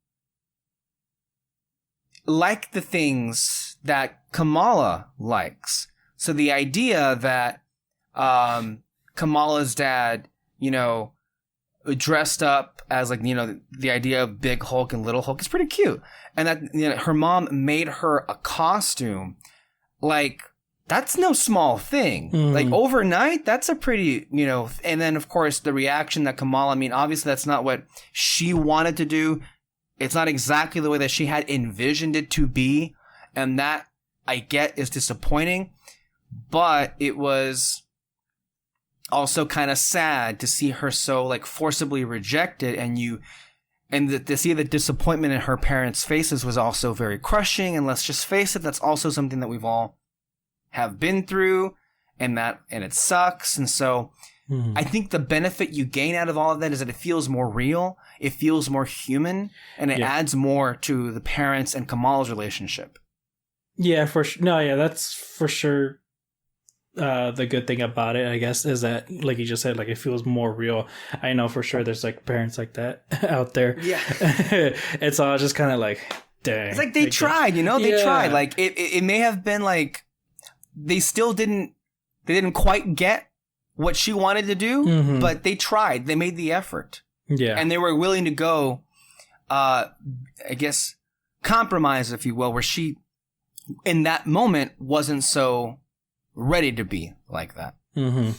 like the things that Kamala likes. So the idea that Kamala's dad, dressed up as the idea of Big Hulk and Little Hulk is pretty cute. And that her mom made her a costume that's no small thing. Like overnight, that's a pretty, and then of course the reaction that Kamala, I mean, obviously that's not what she wanted to do. It's not exactly the way that she had envisioned it to be. And that I get is disappointing, but it was also kind of sad to see her so like forcibly rejected, and to see the disappointment in her parents' faces was also very crushing. And let's just face it, that's also something that we've all have been through, and it sucks. And so I think the benefit you gain out of all of that is that it feels more real, it feels more human, and it adds more to the parents and Kamala's relationship. Yeah, for sure. No, yeah, that's for sure. The good thing about it, I guess, is that, like you just said, like it feels more real. I know for sure there's like parents like that out there. Yeah. It's all just kind of like, dang. It's like they tried, they tried. Like it may have been like, they didn't quite get what she wanted to do, but they tried. They made the effort. Yeah. And they were willing to go, I guess, compromise, if you will, where she, in that moment, wasn't so ready to be like that. And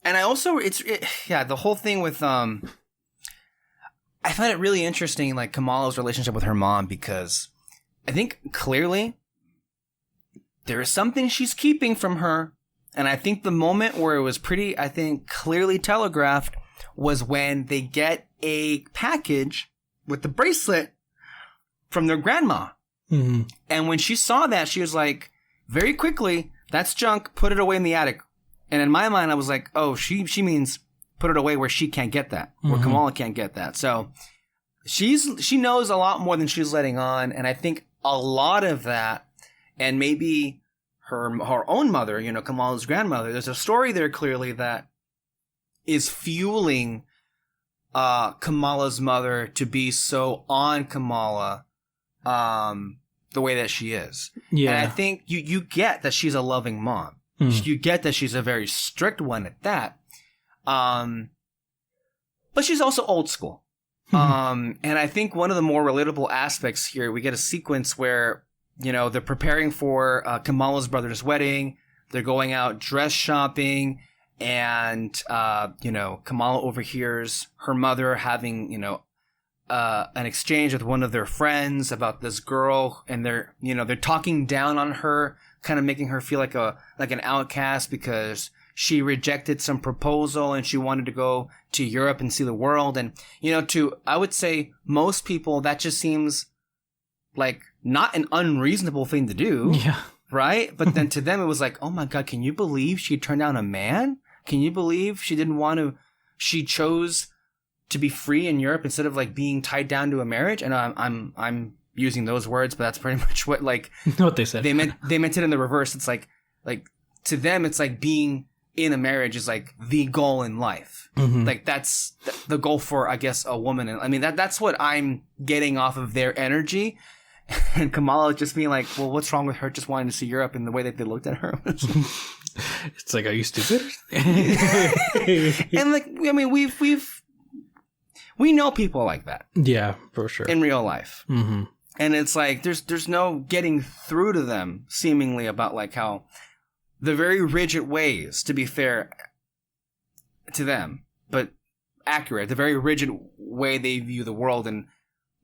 I also, the whole thing with, I find it really interesting, like Kamala's relationship with her mom, because I think clearly there is something she's keeping from her. And I think the moment where it was pretty, I think, clearly telegraphed was when they get a package with the bracelet from their grandma. And when she saw that, she was like, very quickly, that's junk, put it away in the attic. And in my mind, I was like, oh, she means put it away where she can't get that, where Kamala can't get that. So she knows a lot more than she's letting on. And I think a lot of that, and maybe her own mother, Kamala's grandmother, there's a story there clearly that is fueling Kamala's mother to be so on Kamala the way that she is. Yeah. And I think you get that she's a loving mom. You get that she's a very strict one at that. But she's also old school. And I think one of the more relatable aspects here, we get a sequence where, they're preparing for Kamala's brother's wedding. They're going out dress shopping, and, Kamala overhears her mother having, an exchange with one of their friends about this girl, and they're talking down on her, kind of making her feel like an outcast because she rejected some proposal and she wanted to go to Europe and see the world. And, I would say most people, that just seems like not an unreasonable thing to do. Yeah. Right? But then to them, it was like, oh my God, can you believe she turned down a man? Can you believe she chose to be free in Europe instead of like being tied down to a marriage? And I'm using those words, but that's pretty much what what they said. They meant it in the reverse. It's like to them, it's like being in a marriage is like the goal in life. Like that's the goal for, I guess, a woman. And I mean, that's what I'm getting off of their energy. And Kamala just being like, well, what's wrong with her just wanting to see Europe, and the way that they looked at her? It's like, are you stupid? And like, I mean, we know people like that. Yeah, for sure. In real life. And it's like, there's no getting through to them, seemingly, about like how the very rigid ways, to be fair to them, but accurate, the very rigid way they view the world and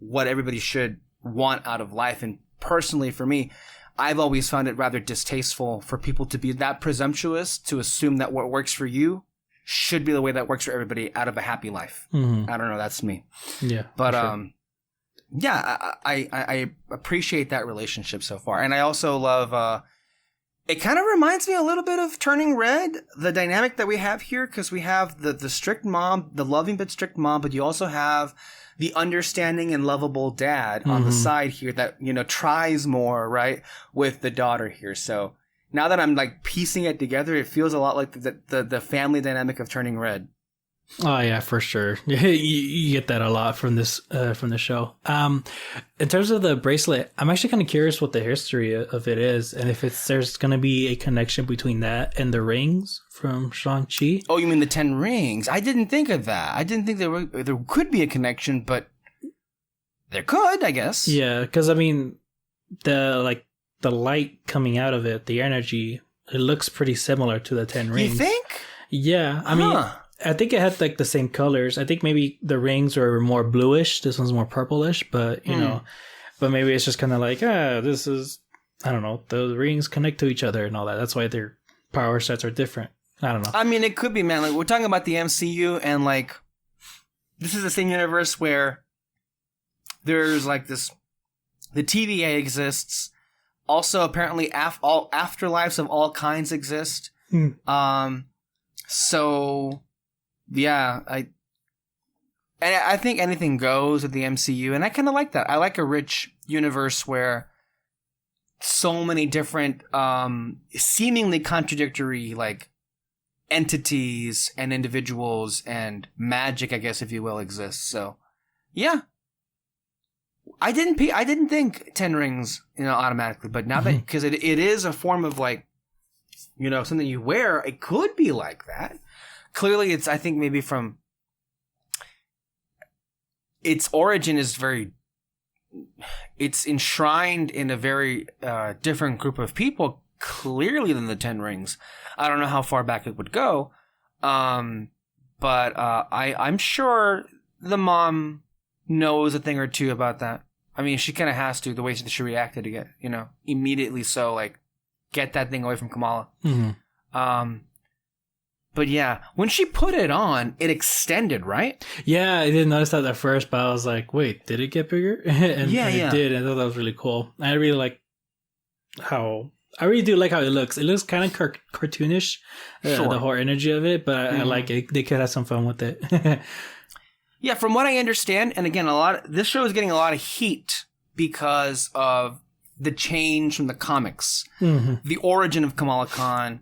what everybody should want out of life. And personally, for me, I've always found it rather distasteful for people to be that presumptuous to assume that what works for you should be the way that works for everybody out of a happy life. I don't know. That's me. Yeah. But, sure. I appreciate that relationship so far. And I also love, it kind of reminds me a little bit of Turning Red, the dynamic that we have here, because we have the strict mom, the loving but strict mom, but you also have the understanding and lovable dad on the side here that, tries more, right, with the daughter here. So now that I'm like piecing it together, it feels a lot like the family dynamic of Turning Red. Oh yeah, for sure. You get that a lot from this show. In terms of the bracelet, I'm actually kind of curious what the history of it is, and if there's going to be a connection between that and the rings from Shang-Chi. Oh, you mean the 10 rings? I didn't think of that. I didn't think there could be a connection, but there could, I guess. Yeah, because I mean, the light coming out of it, the energy, it looks pretty similar to the 10 rings. You think? Yeah, I mean, I think it had like the same colors. I think maybe the rings are more bluish. This one's more purplish, but you know, but maybe it's just kind of like, this is, I don't know, the rings connect to each other and all that. That's why their power sets are different. I don't know. I mean, it could be, man. Like, we're talking about the MCU, and like, this is the same universe where there's like this, the TVA exists. Also, apparently, all afterlives of all kinds exist. So, yeah, I think anything goes with the MCU, and I kind of like that. I like a rich universe where so many different, seemingly contradictory, like, entities and individuals and magic, I guess, if you will, exist. So, yeah. I didn't think 10 rings, automatically, but now that, because it is a form of like, something you wear, it could be like that. Clearly, I think maybe from its origin is it's enshrined in a very different group of people, clearly, than the 10 rings. I don't know how far back it would go, but I'm sure the mom knows a thing or two about that. I mean, she kind of has to, the way she reacted to get, immediately so, like, get that thing away from Kamala. But yeah, when she put it on, it extended, right? Yeah, I didn't notice that at first, but I was like, wait, did it get bigger? and it did. I thought that was really cool. I really like I really do like how it looks. It looks kind of cartoonish, the whole energy of it, but I like it. They could have some fun with it. Yeah, from what I understand, and again, this show is getting a lot of heat because of the change from the comics, the origin of Kamala Khan.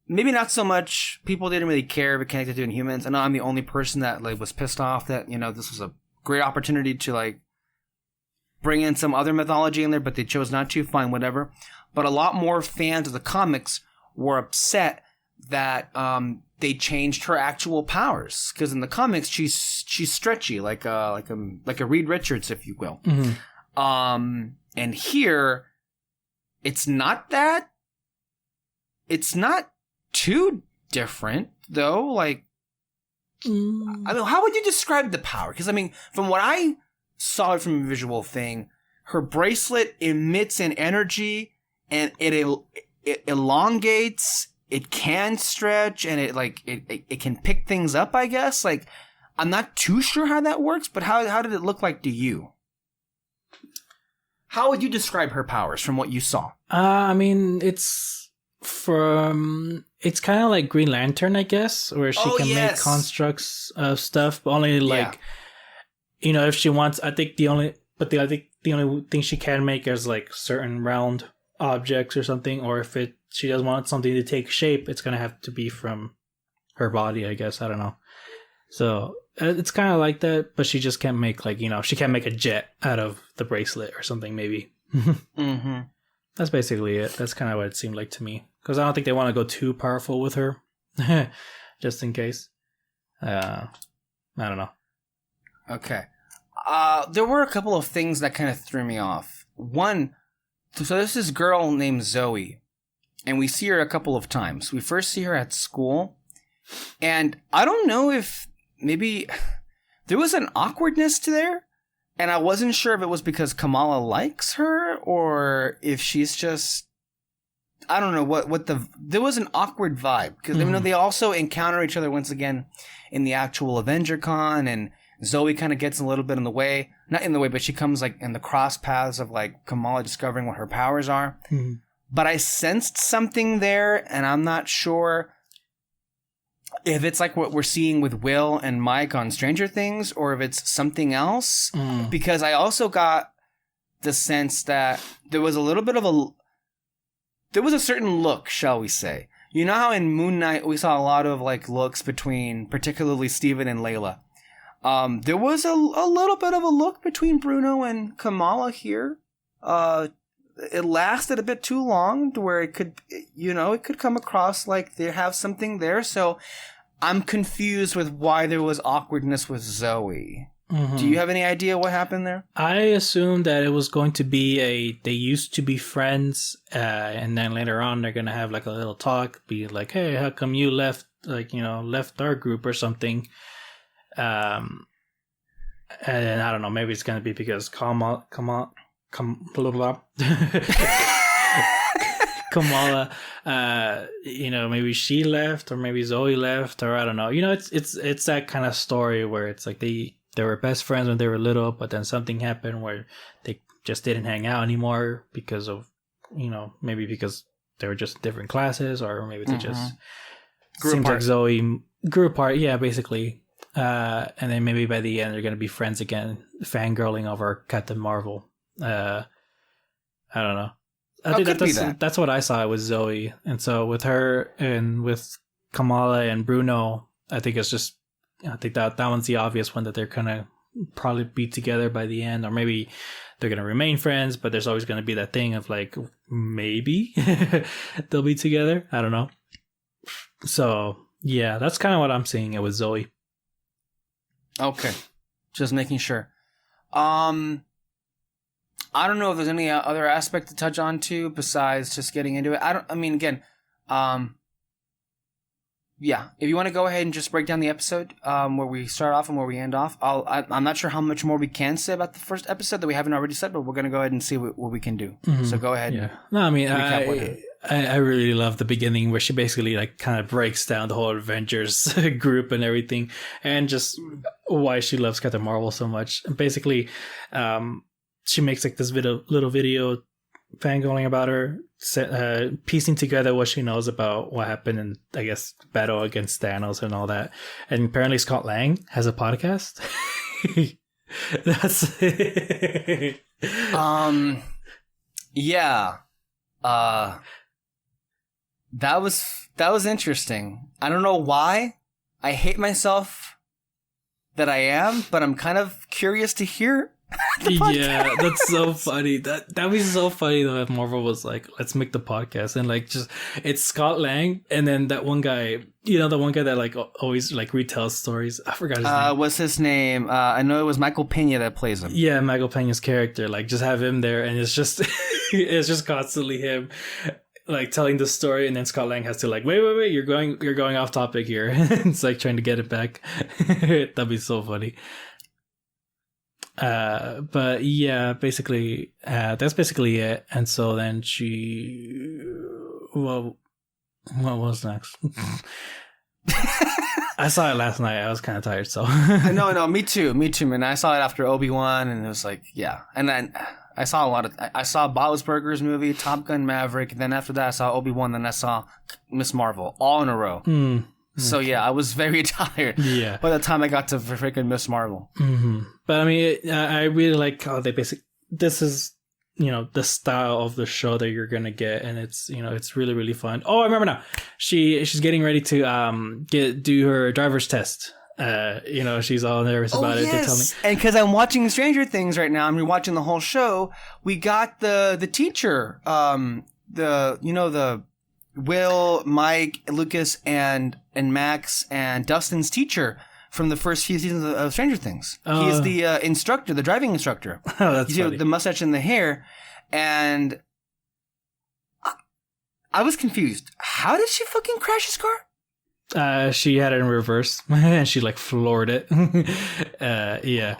Maybe not so much. People didn't really care if it connected to Inhumans. I know I'm the only person that like was pissed off that this was a great opportunity to like bring in some other mythology in there, but they chose not to. Fine, whatever. But a lot more fans of the comics were upset that they changed her actual powers, because in the comics she's stretchy like a Reed Richards, if you will. And here it's not that. It's not too different though. Like, I mean, how would you describe the power? Because I mean, from what I saw from a visual thing, her bracelet emits an energy, and it elongates. It can stretch, and it can pick things up, I guess. Like, I'm not too sure how that works, but how did it look like to you? How would you describe her powers from what you saw? I mean, it's kind of like Green Lantern, I guess, where she can make constructs of stuff, but only like, if she wants. I think the only thing she can make is like certain round objects or something, or if she does want something to take shape, it's gonna have to be from her body, I guess. I don't know. So it's kind of like that, but she just can't make she can't make a jet out of the bracelet or something, maybe. That's basically it. That's kind of what it seemed like to me, because I don't think they want to go too powerful with her, just in case. I don't know. Okay. There were a couple of things that kind of threw me off. One, so there's this girl named Zoe, and we see her a couple of times. We first see her at school, and I don't know if maybe there was an awkwardness to there, and I wasn't sure if it was because Kamala likes her or if she's just, I don't know there was an awkward vibe, because they also encounter each other once again in the actual Avengercon, and Zoe kind of gets a little bit in the way. Not in the way, but she comes like in the cross paths of like Kamala discovering what her powers are. But I sensed something there, and I'm not sure if it's like what we're seeing with Will and Mike on Stranger Things, or if it's something else. Because I also got the sense that there was a little bit of there was a certain look, shall we say. You know how in Moon Knight we saw a lot of like looks between particularly Steven and Layla. There was a little bit of a look between Bruno and Kamala here. It lasted a bit too long to where it could come across like they have something there. So I'm confused with why there was awkwardness with Zoe. Mm-hmm. Do you have any idea what happened there? I assumed that it was going to be they used to be friends, and then later on they're going to have like a little talk, be like, hey, how come you left, left our group or something? And I don't know, maybe it's going to be because Kamala, maybe she left, or maybe Zoe left, or I don't know. It's that kind of story where it's like they were best friends when they were little, but then something happened where they just didn't hang out anymore because of, maybe because they were just different classes, or maybe they just seems like Zoe grew apart. Yeah, basically. And then maybe by the end they're gonna be friends again, fangirling over Captain Marvel. I don't know. I think that's what I saw with Zoe, and so with her and with Kamala and Bruno, I think that one's the obvious one, that they're gonna probably be together by the end, or maybe they're gonna remain friends, but there's always gonna be that thing of like, maybe they'll be together. I don't know. So yeah, that's kind of what I'm seeing it with Zoe. Okay, just making sure. I don't know if there's any other aspect to touch on too besides just getting into it. Yeah, if you want to go ahead and just break down the episode, where we start off and where we end off. I'm not sure how much more we can say about the first episode that we haven't already said, but we're going to go ahead and see what we can do. Mm-hmm. So go ahead. Yeah. No, I mean, I really love the beginning where she basically like kind of breaks down the whole Avengers group and everything, and just why she loves Captain Marvel so much. And basically, she makes like this little video fangirling about her, piecing together what she knows about what happened in, I guess, battle against Thanos and all that. And apparently Scott Lang has a podcast. That's yeah. That was interesting. I don't know why. I hate myself that I am, but I'm kind of curious to hear. Yeah, that's so funny. That'd be so funny though if Marvel was like, let's make the podcast, and like just it's Scott Lang and then that one guy, the one guy that like always like retells stories. I forgot his name. What's his name? I know it was Michael Pena that plays him. Yeah, Michael Pena's character. Like just have him there, and it's just it's just constantly him like telling the story, and then Scott Lang has to like wait, you're going off topic here. It's like trying to get it back. That'd be so funny. But yeah, basically, that's basically it. And so then what was next? I saw it last night. I was kind of tired, so. No, me too, man. I saw it after Obi-Wan, and it was like, yeah. And then I saw I saw Bob's Burgers movie, Top Gun Maverick, and then after that I saw Obi-Wan, then I saw Miss Marvel, all in a row. So yeah, I was very tired. Yeah. By the time I got to freaking Miss Marvel. Mm-hmm. But I mean, I really like how they this is, the style of the show that you're gonna get, and it's, it's really, really fun. Oh, I remember now. She's getting ready to do her driver's test. She's all nervous about it. They tell me. And because I'm watching Stranger Things right now, I'm rewatching the whole show. We got the teacher, the Will, Mike, Lucas, and Max and Dustin's teacher from the first few seasons of Stranger Things. He's the instructor, the driving instructor. Oh, that's funny. The mustache and the hair. And I was confused. How did she fucking crash his car? She had it in reverse and she like floored it. Yeah.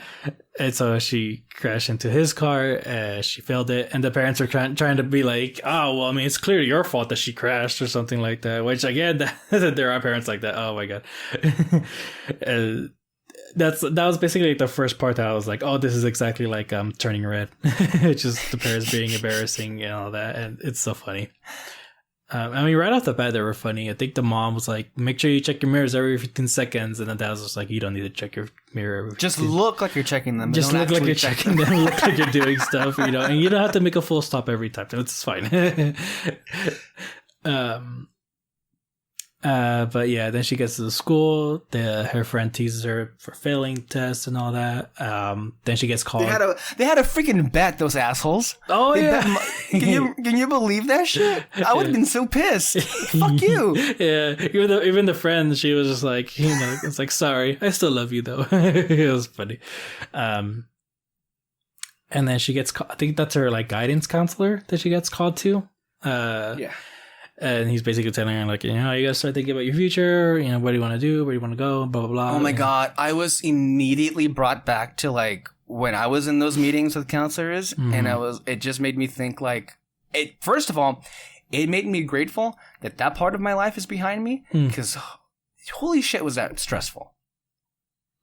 And so she crashed into his car. She failed it, and the parents are trying to be like, "Oh, well, I mean, it's clearly your fault that she crashed," or something like that. Which again, there are parents like that. Oh my god. That was basically like the first part that I was like, "Oh, this is exactly like Turning Red," just the parents being embarrassing and all that, and it's so funny. I mean, right off the bat, they were funny. I think the mom was like, make sure you check your mirrors every 15 seconds. And the dad was just like, you don't need to check your mirror every 15. Just look like you're checking them. Just look like you're checking them. Look like you're doing stuff, And you don't have to make a full stop every time. It's fine. But yeah, then she gets to the school. Her friend teases her for failing tests and all that. Then she gets called. They had a freaking bet, those assholes. Oh, yeah. Can you believe that shit? I would have been so pissed. Fuck you. Yeah. Even the friend, she was just like, it's like, sorry, I still love you though. It was funny. And then she gets, I think that's her like guidance counselor that she gets called to. Yeah. And he's basically telling her, like, you gotta start thinking about your future. What do you want to do? Where do you want to go? Blah, blah, blah. Oh, my God. I was immediately brought back to, like, when I was in those meetings with counselors. And it just made me think, like, first of all, it made me grateful that part of my life is behind me. Because holy shit, was that stressful.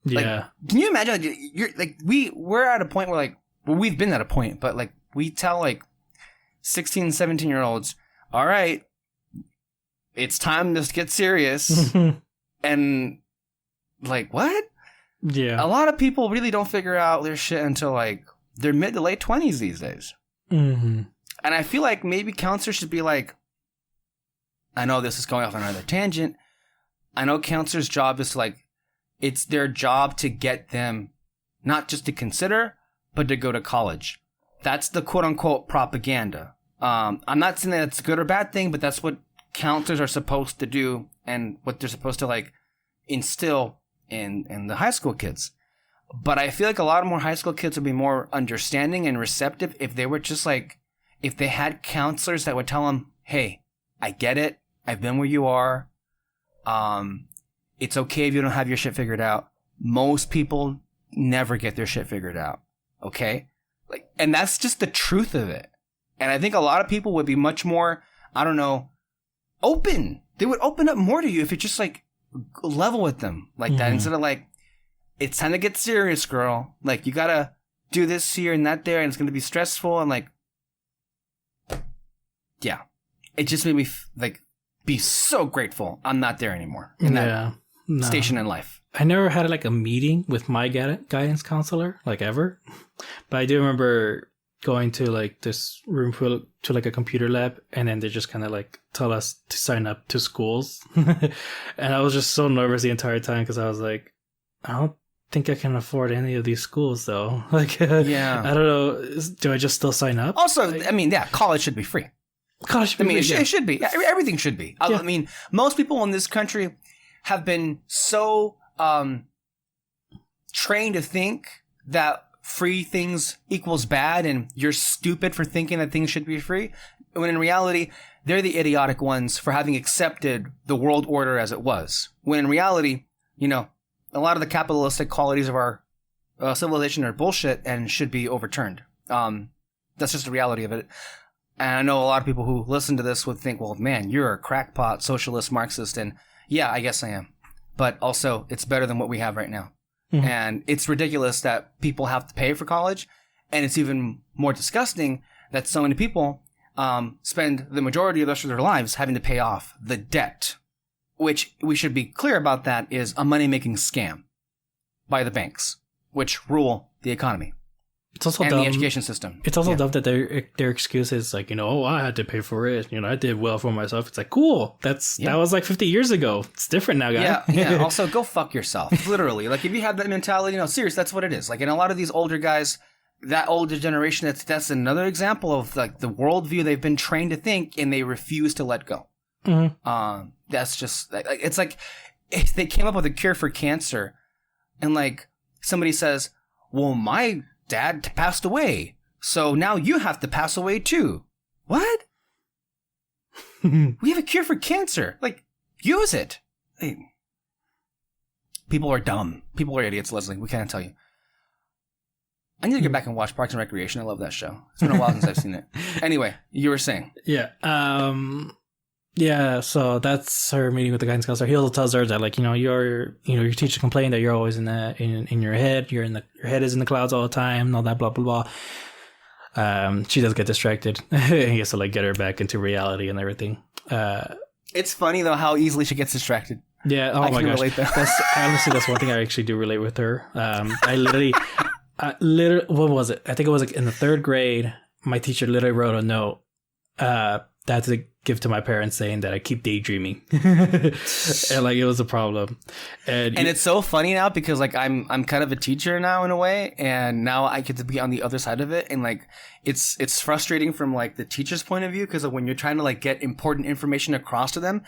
Yeah. Like, can you imagine, like, we're at a point where, like, we've been at a point, but, like, we tell, like, 16, 17-year-olds, all right, it's time to get serious. And like, what? Yeah. A lot of people really don't figure out their shit until like their mid to late 20s these days. And I feel like maybe counselors should be like, I know this is going off on another tangent. I know counselors' job is to like, it's their job to get them not just to consider, but to go to college. That's the quote unquote propaganda. I'm not saying that it's a good or bad thing, but that's what counselors are supposed to do and what they're supposed to like instill in the high school kids. But I feel like a lot more high school kids would be more understanding and receptive if they were just like, if they had counselors that would tell them, hey, I get it. I've been where you are. It's okay if you don't have your shit figured out. Most people never get their shit figured out. Okay? Like, and that's just the truth of it. And I think a lot of people would be much more, I don't know, open. They would open up more to you if you just like level with them like that instead of like, it's time to get serious, girl. Like you gotta do this here and that there, and it's gonna be stressful and like, yeah, it just made me be so grateful I'm not there anymore in that station in life. I never had like a meeting with my guidance counselor like ever, but I do remember going to like this room to like a computer lab, and then they just kind of like tell us to sign up to schools. And I was just so nervous the entire time because I was like, I don't think I can afford any of these schools though. Like, yeah, I don't know. Do I just still sign up? Also, I mean, yeah, college should be free. College should be free. It should be. Everything should be. Yeah. I mean, most people in this country have been so trained to think that free things equals bad and you're stupid for thinking that things should be free, when in reality they're the idiotic ones for having accepted the world order as it was, when in reality, a lot of the capitalistic qualities of our civilization are bullshit and should be overturned. That's just the reality of it. And I know a lot of people who listen to this would think, well, man, you're a crackpot socialist Marxist, and yeah, I guess I am, but also it's better than what we have right now. And it's ridiculous that people have to pay for college. And it's even more disgusting that so many people spend the majority of the rest of their lives having to pay off the debt, which we should be clear about, that is a money-making scam by the banks, which rule the economy. It's also and dumb. The education system. It's also dumb that their excuse is like, I had to pay for it. I did well for myself. It's like, cool. That was like 50 years ago. It's different now, guys. Yeah. Also, go fuck yourself. Literally. Like, if you have that mentality, seriously, that's what it is. Like, in a lot of these older guys, that older generation, that's another example of like the worldview they've been trained to think, and they refuse to let go. That's just it's like if they came up with a cure for cancer, and like somebody says, well, my dad passed away, so now you have to pass away too. What? We have a cure for cancer. Like, use it. People are dumb. People are idiots, Leslie. We can't tell you. I need to get back and watch Parks and Recreation. I love that show. It's been a while since I've seen it. Anyway, you were saying. Yeah. Yeah, so that's her meeting with the guidance counselor. He also tells her that, like, your teacher complained that you're always in your head. Your head is in the clouds all the time, and all that, blah blah blah. She does get distracted. He has to like get her back into reality and everything. It's funny though how easily she gets distracted. Yeah. Oh my gosh. Honestly, that's one thing I actually do relate with her. I literally, what was it? I think it was like in the third grade. My teacher literally wrote a note. I had to give to my parents saying that I keep daydreaming, and like it was a problem. And it's so funny now because like I'm kind of a teacher now in a way, and now I get to be on the other side of it, and like it's frustrating from like the teacher's point of view because when you're trying to like get important information across to them,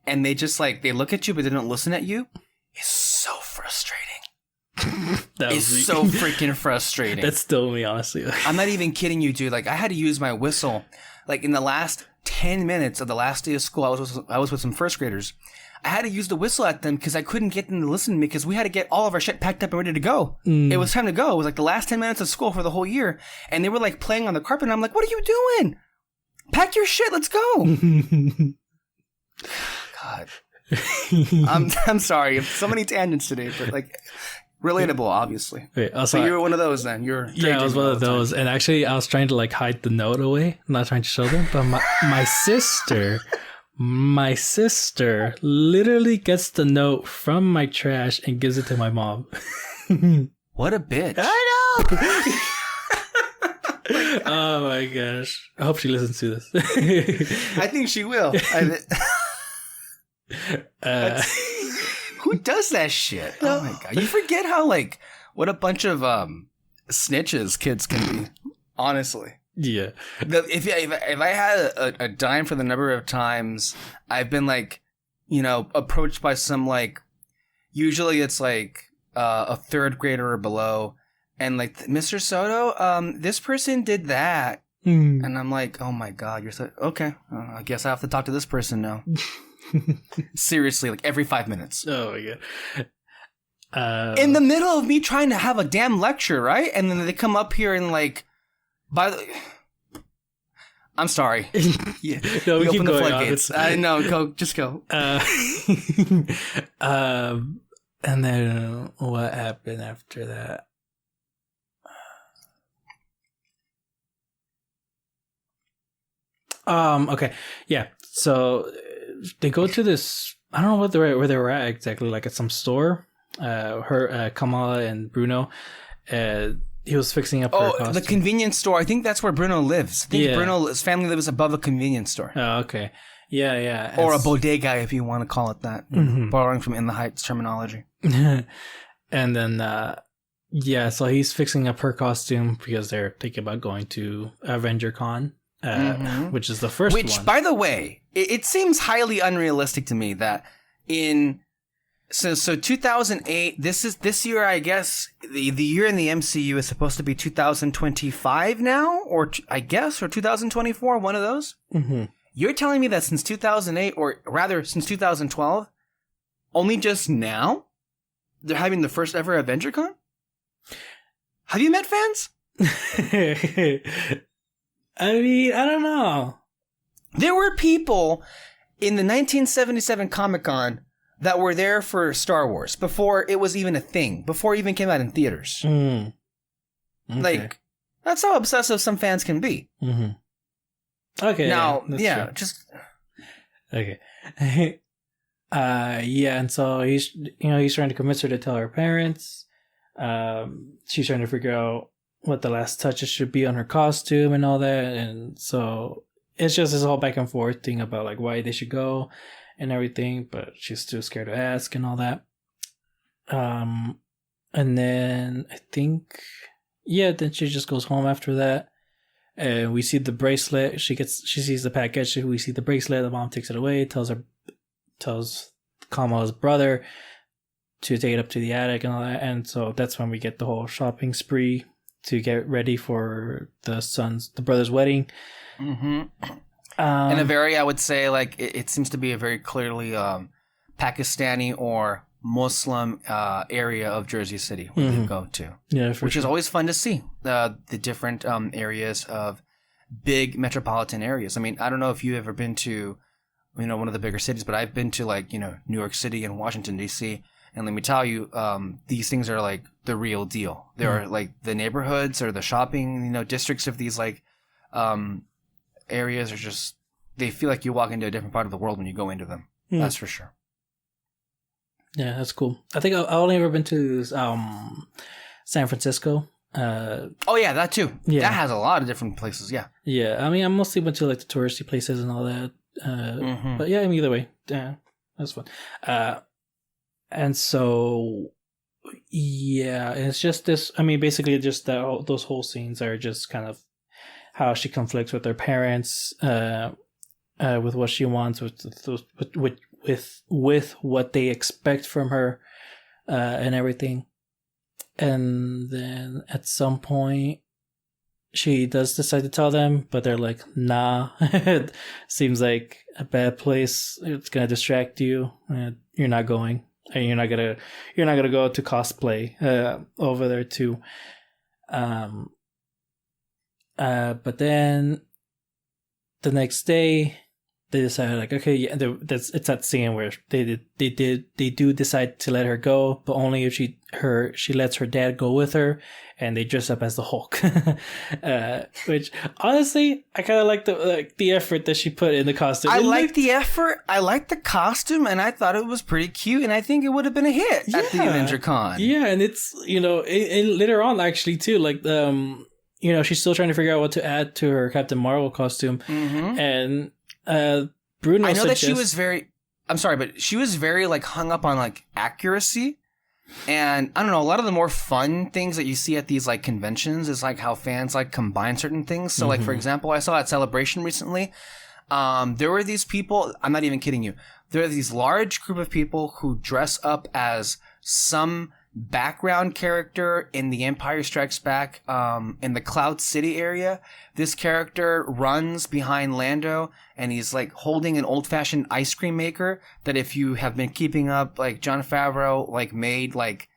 and they just like they look at you but they don't listen at you. It's so frustrating. It's so freaking frustrating. That's still me, honestly. I'm not even kidding you, dude. Like I had to use my whistle. Like in the last 10 minutes of the last day of school, I was with some first graders. I had to use the whistle at them because I couldn't get them to listen to me because we had to get all of our shit packed up and ready to go. It was time to go. It was like the last 10 minutes of school for the whole year. And they were like playing on the carpet. And I'm like, what are you doing? Pack your shit. Let's go. God. I'm sorry. So many tangents today, but like relatable, obviously. Wait, so you were one of those then. Yeah, I was one of those. And actually, I was trying to like hide the note away. I'm not trying to show them, but my sister literally gets the note from my trash and gives it to my mom. What a bitch! I know. Oh my gosh! I hope she listens to this. I think she will. Who does that shit? Oh my god! You forget how like what a bunch of snitches kids can be. Honestly, yeah. If I had a dime for the number of times I've been like, approached by some like, usually it's like a third grader or below, and like Mr. Soto, this person did that, and I'm like, oh my god, you're so okay. I guess I have to talk to this person now. Seriously, like every 5 minutes. Oh my god. In the middle of me trying to have a damn lecture, right? And then they come up here and like, I'm sorry. Yeah, no, we you keep open the going floodgates. I know. Just go. And then what happened after that? Okay, yeah. So they go to this. I don't know where they were at exactly. Like at some store. Kamala and Bruno. He was fixing up her costume. The convenience store. I think that's where Bruno lives. I think Bruno's family lives above a convenience store. Oh, okay. Yeah. Or a bodega, if you want to call it that. Borrowing from In the Heights terminology. And then, so he's fixing up her costume because they're thinking about going to Avengercon, which is the first one. Which, by the way, it seems highly unrealistic to me that in... So 2008, this year, I guess, the year in the MCU is supposed to be 2025 now, or 2024, one of those? Mm-hmm. You're telling me that since 2008, or rather since 2012, only just now, they're having the first ever Avengercon? Have you met fans? I mean, I don't know. There were people in the 1977 Comic-Con that were there for Star Wars before it was even a thing, before it even came out in theaters. Okay. Like, that's how obsessive some fans can be. Mm-hmm. Okay. Now, true. just... Okay. And so he's trying to convince her to tell her parents. She's trying to figure out what the last touches should be on her costume and all that. And so it's just this whole back and forth thing about like why they should go and everything, but she's too scared to ask and all that. And then I think, then she just goes home after that. And we see the bracelet. She sees the package. We see the bracelet. The mom takes it away. Tells Kamala's brother to take it up to the attic and all that. And so that's when we get the whole shopping spree to get ready for the brother's wedding. Mm-hmm. In a very, I would say, like it seems to be a very clearly Pakistani or Muslim area of Jersey City where they go to. Yeah, which is always fun to see the different areas of big metropolitan areas. I mean, I don't know if you've ever been to, one of the bigger cities, but I've been to like, New York City and Washington, D.C. And let me tell you, these things are like the real deal. There are like the neighborhoods or the shopping, districts of these like areas are just, they feel like you walk into a different part of the world when you go into them. That's for sure. Yeah, that's cool. I think I've only ever been to San Francisco. Oh yeah, that too. Yeah. That has a lot of different places. Yeah. Yeah, I mean, I mostly went to like the touristy places and all that. But yeah, I mean, either way, that's fun. And so, yeah, it's just this. I mean, basically, just that those whole scenes are just kind of how she conflicts with her parents, with what she wants, with what they expect from her, and everything. And then at some point, she does decide to tell them, but they're like, nah, it seems like a bad place. It's going to distract you. And you're not going. And you're not going to go to cosplay over there too. But then the next day, they decided like, okay, yeah, it's that scene where they do decide to let her go, but only if she lets her dad go with her, and they dress up as the Hulk. Which honestly, I kind of like the effort that she put in the costume. I like the effort. I like the costume, and I thought it was pretty cute, and I think it would have been a hit at the Avengercon. Yeah, and it's later on actually too, like she's still trying to figure out what to add to her Captain Marvel costume, and Bruno. I know that she was very. I'm sorry, but she was very like hung up on like accuracy, and I don't know. A lot of the more fun things that you see at these like conventions is like how fans like combine certain things. So like for example, I saw at Celebration recently, there were these people. I'm not even kidding you. There are these large group of people who dress up as some background character in The Empire Strikes Back, in the Cloud City area. This character runs behind Lando, and he's like holding an old-fashioned ice cream maker that, if you have been keeping up, like Jon Favreau like made like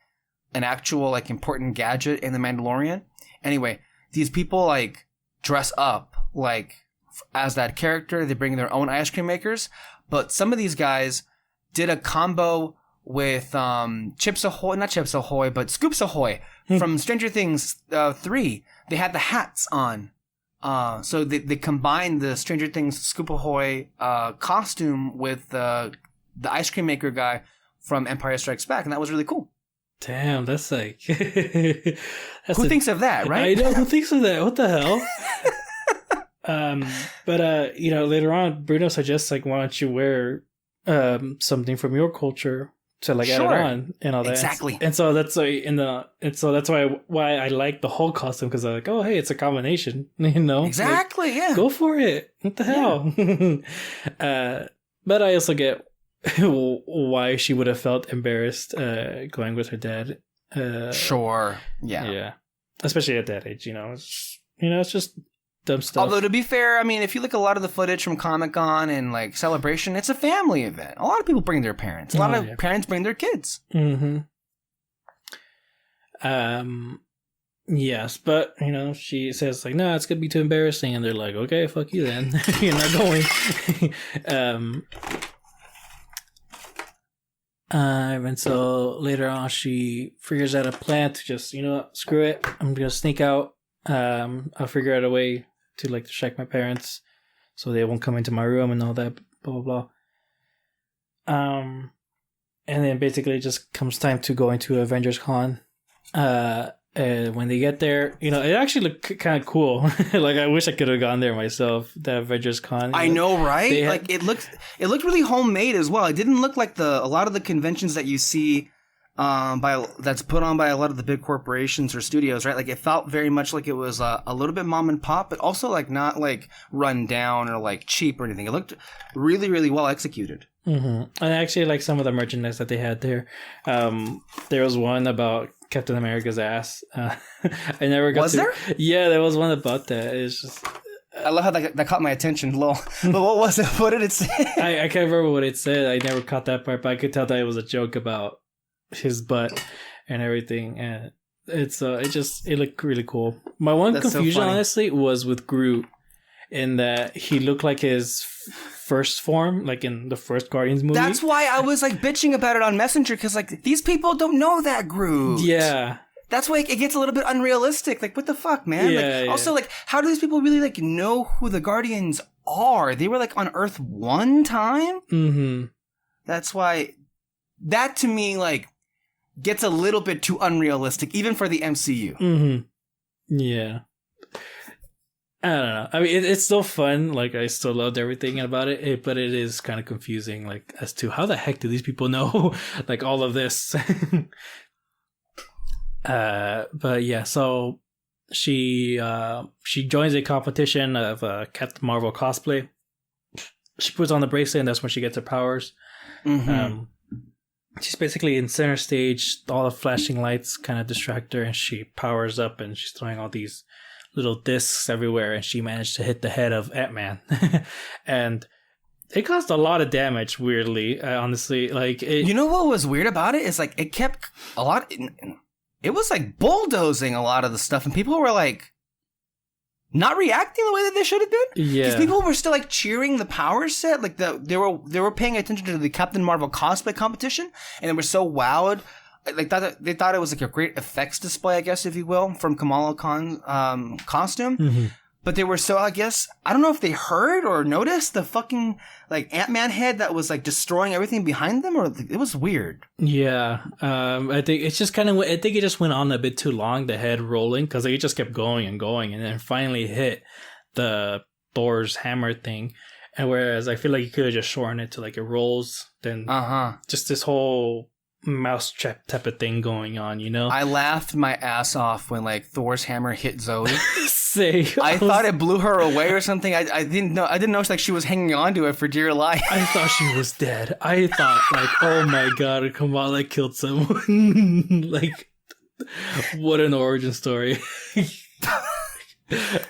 an actual like important gadget in The Mandalorian. Anyway, these people like dress up like as that character. They bring their own ice cream makers, but some of these guys did a combo with Chips Ahoy, not Chips Ahoy, but Scoops Ahoy from Stranger Things 3. They had the hats on. So they combined the Stranger Things Scoop Ahoy costume with the ice cream maker guy from Empire Strikes Back, and that was really cool. Damn, that's like... who thinks of that, right? I know, who thinks of that? What the hell? But later on, Bruno suggests, like, why don't you wear something from your culture to like add it on and all that. Exactly. And so that's like that's why I like the whole costume, because I'm like, oh hey, it's a combination, Exactly, like, yeah. Go for it. What the hell? But I also get why she would have felt embarrassed going with her dad. Sure. Yeah. Yeah. Especially at that age, it's just dumb stuff. Although, to be fair, I mean, if you look at a lot of the footage from Comic-Con and like Celebration, it's a family event. A lot of people bring their parents. A lot of parents bring their kids. Mm-hmm. Yes, but she says like, no, it's gonna be too embarrassing, and they're like, okay, fuck you then. You're not going. And so later on, she figures out a plan to just, screw it. I'm gonna sneak out. I'll figure out a way to like distract my parents so they won't come into my room and all that, blah blah blah. And then basically it just comes time to go into Avengercon. And when they get there, it actually looked kind of cool. Like, I wish I could have gone there myself. The Avengercon. I know, right? It looked really homemade as well. It didn't look like a lot of the conventions that you see that's put on by a lot of the big corporations or studios, right? Like, it felt very much like it was a little bit mom and pop, but also like not like run down or like cheap or anything. It looked really, really well executed. Mm-hmm. And I actually like some of the merchandise that they had there. There was one about Captain America's ass. I never got. Was there? Yeah, there was one about that. It's just. I love how that caught my attention, lol. But what was it? What did it say? I can't remember what it said. I never caught that part, but I could tell that it was a joke about his butt and everything, and it looked really cool. My one confusion, honestly, was with Groot, in that he looked like his first form, like in the first Guardians movie. That's why I was like bitching about it on Messenger, because like these people don't know that Groot. Yeah. That's why it gets a little bit unrealistic. Like, what the fuck, man? Yeah, Also, like, how do these people really like know who the Guardians are? They were like on Earth one time. Mm-hmm. That's why that to me like gets a little bit too unrealistic, even for the MCU. Mm-hmm. Yeah. I don't know. I mean, it's still fun. Like, I still loved everything about it, but it is kind of confusing, like, as to how the heck do these people know, like, all of this? But yeah, so she joins a competition of Captain Marvel cosplay. She puts on the bracelet, and that's when she gets her powers. Mm-hmm. She's basically in center stage. All the flashing lights kind of distract her, and she powers up, and she's throwing all these little discs everywhere, and she managed to hit the head of Ant-Man. And it caused a lot of damage, weirdly, honestly. Like, you know what was weird about it? Is like, it kept a lot... It was like bulldozing a lot of the stuff, and people were like not reacting the way that they should have been. Yeah, because people were still like cheering the power set, like they were paying attention to the Captain Marvel cosplay competition, and they were so wowed. Like they thought it was like a great effects display, I guess, if you will, from Kamala Khan's costume. Mm-hmm. But they were so, I guess, I don't know if they heard or noticed the fucking like Ant-Man head that was like destroying everything behind them, or it was weird. Yeah, I think it's just kind of. I think it just went on a bit too long. The head rolling, because like, it just kept going and going, and then finally hit the Thor's hammer thing. And whereas I feel like you could have just shortened it to like it rolls, then just this whole mousetrap type of thing going on, you know? I laughed my ass off when like Thor's hammer hit Zoe. I thought it blew her away or something. I didn't know. I didn't know like she was hanging on to it for dear life. I thought she was dead. I thought like, oh my god, Kamala killed someone. Like, what an origin story.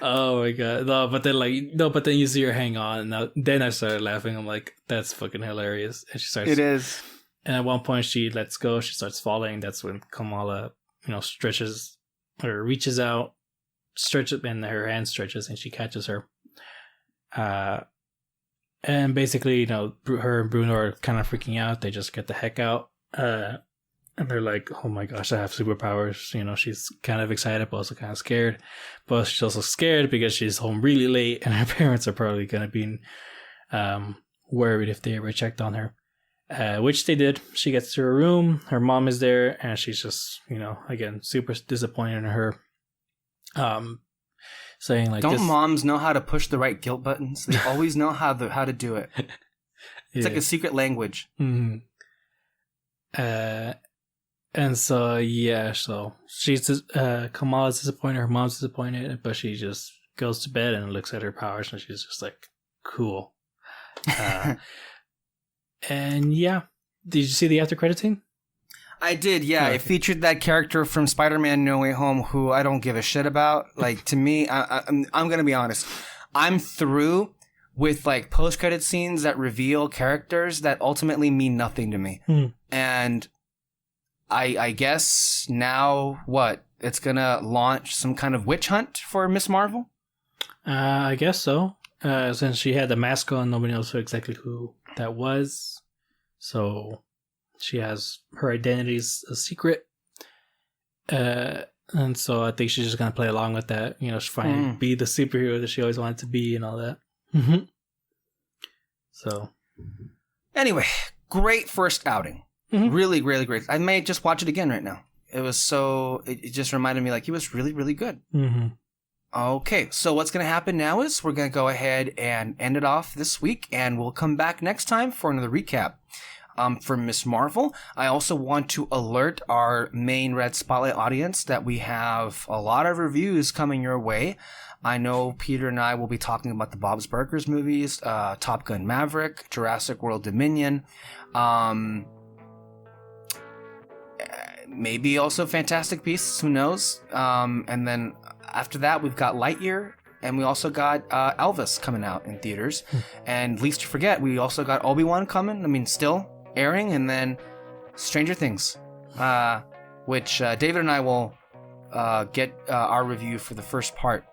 Oh my god. But then you see her hang on. And then I started laughing. I'm like, that's fucking hilarious. And she starts. It is. And at one point she lets go. She starts falling. That's when Kamala, stretches or reaches out, stretches, and her hand stretches, and she catches her. And basically, her and Bruno are kind of freaking out. They just get the heck out. And they're like, oh my gosh, I have superpowers. She's kind of excited, but also kind of scared. But she's also scared because she's home really late, and her parents are probably going to be worried if they ever checked on her. Which they did. She gets to her room. Her mom is there, and she's just, again, super disappointed in her. Saying like, don't moms know how to push the right guilt buttons? They always know how to do it. It's like a secret language. Mm-hmm. And so she's Kamala's disappointed. Her mom's disappointed, but she just goes to bed and looks at her powers, and she's just like, cool. And yeah, did you see the after credit scene? I did, yeah. Okay. It featured that character from Spider-Man No Way Home who I don't give a shit about. Like, to me, I'm going to be honest. I'm through with, like, post-credit scenes that reveal characters that ultimately mean nothing to me. And I guess now, what? It's going to launch some kind of witch hunt for Miss Marvel? I guess so. Since she had the mask on, nobody knows exactly who that was. So she has her identity's a secret. And so I think she's just going to play along with that. Try and be the superhero that she always wanted to be and all that. Mm-hmm. So. Anyway, great first outing. Mm-hmm. Really, really great. I may just watch it again right now. It just reminded me like he was really, really good. Mm-hmm. Okay, so what's going to happen now is we're going to go ahead and end it off this week, and we'll come back next time for another recap for Miss Marvel. I also want to alert our main Red Spotlight audience that we have a lot of reviews coming your way. I know Peter and I will be talking about the Bob's Burgers movies, Top Gun Maverick, Jurassic World Dominion, maybe also Fantastic Beasts, who knows? And then after that, we've got Lightyear, and we also got Elvis coming out in theaters. And least you forget, we also got Obi-Wan coming, still airing, and then Stranger Things, which David and I will get our review for the first part,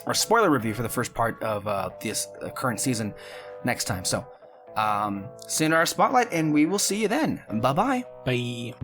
or spoiler review for the first part of this current season next time. So, see you in our Spotlight, and we will see you then. Bye-bye. Bye.